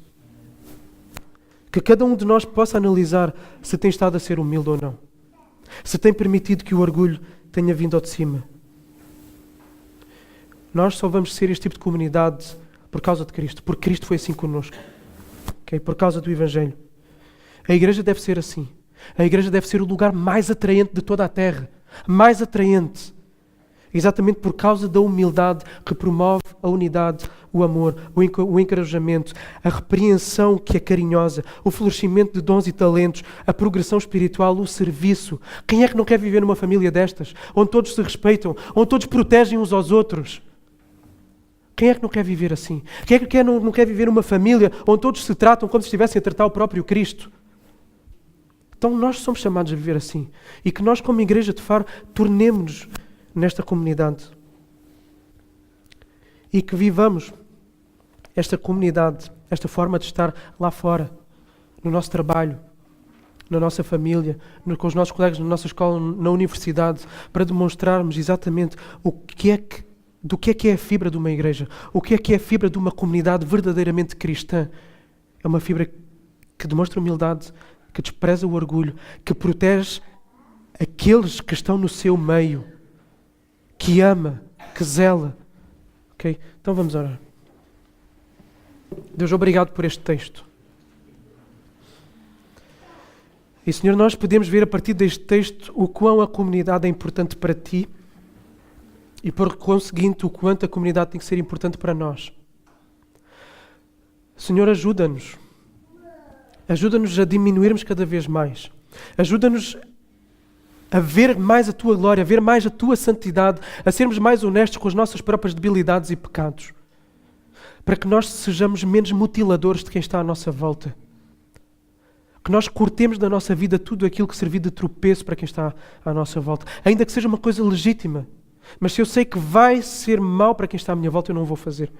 Que cada um de nós possa analisar se tem estado a ser humilde ou não. Se tem permitido que o orgulho tenha vindo ao de cima. Nós só vamos ser este tipo de comunidade por causa de Cristo. Porque Cristo foi assim connosco. Okay? Por causa do Evangelho. A igreja deve ser assim. A igreja deve ser o lugar mais atraente de toda a terra. Mais atraente. Exatamente por causa da humildade que promove a unidade, o amor, o encorajamento, a repreensão que é carinhosa, o florescimento de dons e talentos, a progressão espiritual, o serviço. Quem é que não quer viver numa família destas? Onde todos se respeitam, onde todos protegem uns aos outros? Quem é que não quer viver assim? Quem é que não quer viver numa família onde todos se tratam como se estivessem a tratar o próprio Cristo? Então nós somos chamados a viver assim. E que nós, como Igreja de Faro, tornemo-nos nesta comunidade. E que vivamos esta comunidade, esta forma de estar lá fora, no nosso trabalho, na nossa família, com os nossos colegas, na nossa escola, na universidade, para demonstrarmos exatamente do que é a fibra de uma igreja, o que é a fibra de uma comunidade verdadeiramente cristã. É uma fibra que demonstra humildade, que despreza o orgulho, que protege aqueles que estão no seu meio, que ama, que zela. Ok? Então vamos orar. Deus, obrigado por este texto. E Senhor, nós podemos ver a partir deste texto o quão a comunidade é importante para Ti e por conseguinte o quanto a comunidade tem que ser importante para nós. Senhor, ajuda-nos. Ajuda-nos a diminuirmos cada vez mais. Ajuda-nos a ver mais a Tua glória, a ver mais a Tua santidade, a sermos mais honestos com as nossas próprias debilidades e pecados. Para que nós sejamos menos mutiladores de quem está à nossa volta. Que nós cortemos da nossa vida tudo aquilo que servir de tropeço para quem está à nossa volta. Ainda que seja uma coisa legítima. Mas se eu sei que vai ser mau para quem está à minha volta, eu não vou fazer.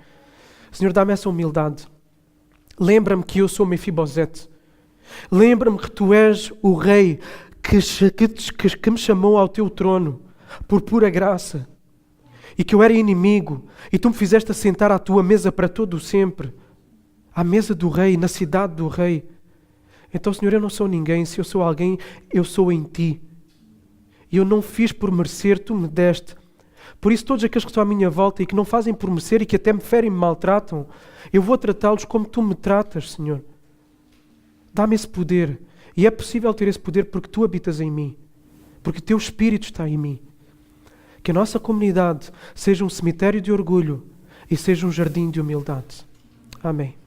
Senhor, dá-me essa humildade. Lembra-me que eu sou Mefibosete. Lembra-me que Tu és o rei que me chamou ao Teu trono por pura graça. E que eu era inimigo. E Tu me fizeste assentar à Tua mesa para todo o sempre. À mesa do rei, na cidade do rei. Então, Senhor, eu não sou ninguém. Se eu sou alguém, eu sou em Ti. E eu não fiz por merecer, Tu me deste. Por isso, todos aqueles que estão à minha volta e que não fazem por merecer e que até me ferem e me maltratam, eu vou tratá-los como Tu me tratas, Senhor. Dá-me esse poder. E é possível ter esse poder porque Tu habitas em mim. Porque Teu Espírito está em mim. Que a nossa comunidade seja um cemitério de orgulho e seja um jardim de humildade. Amém.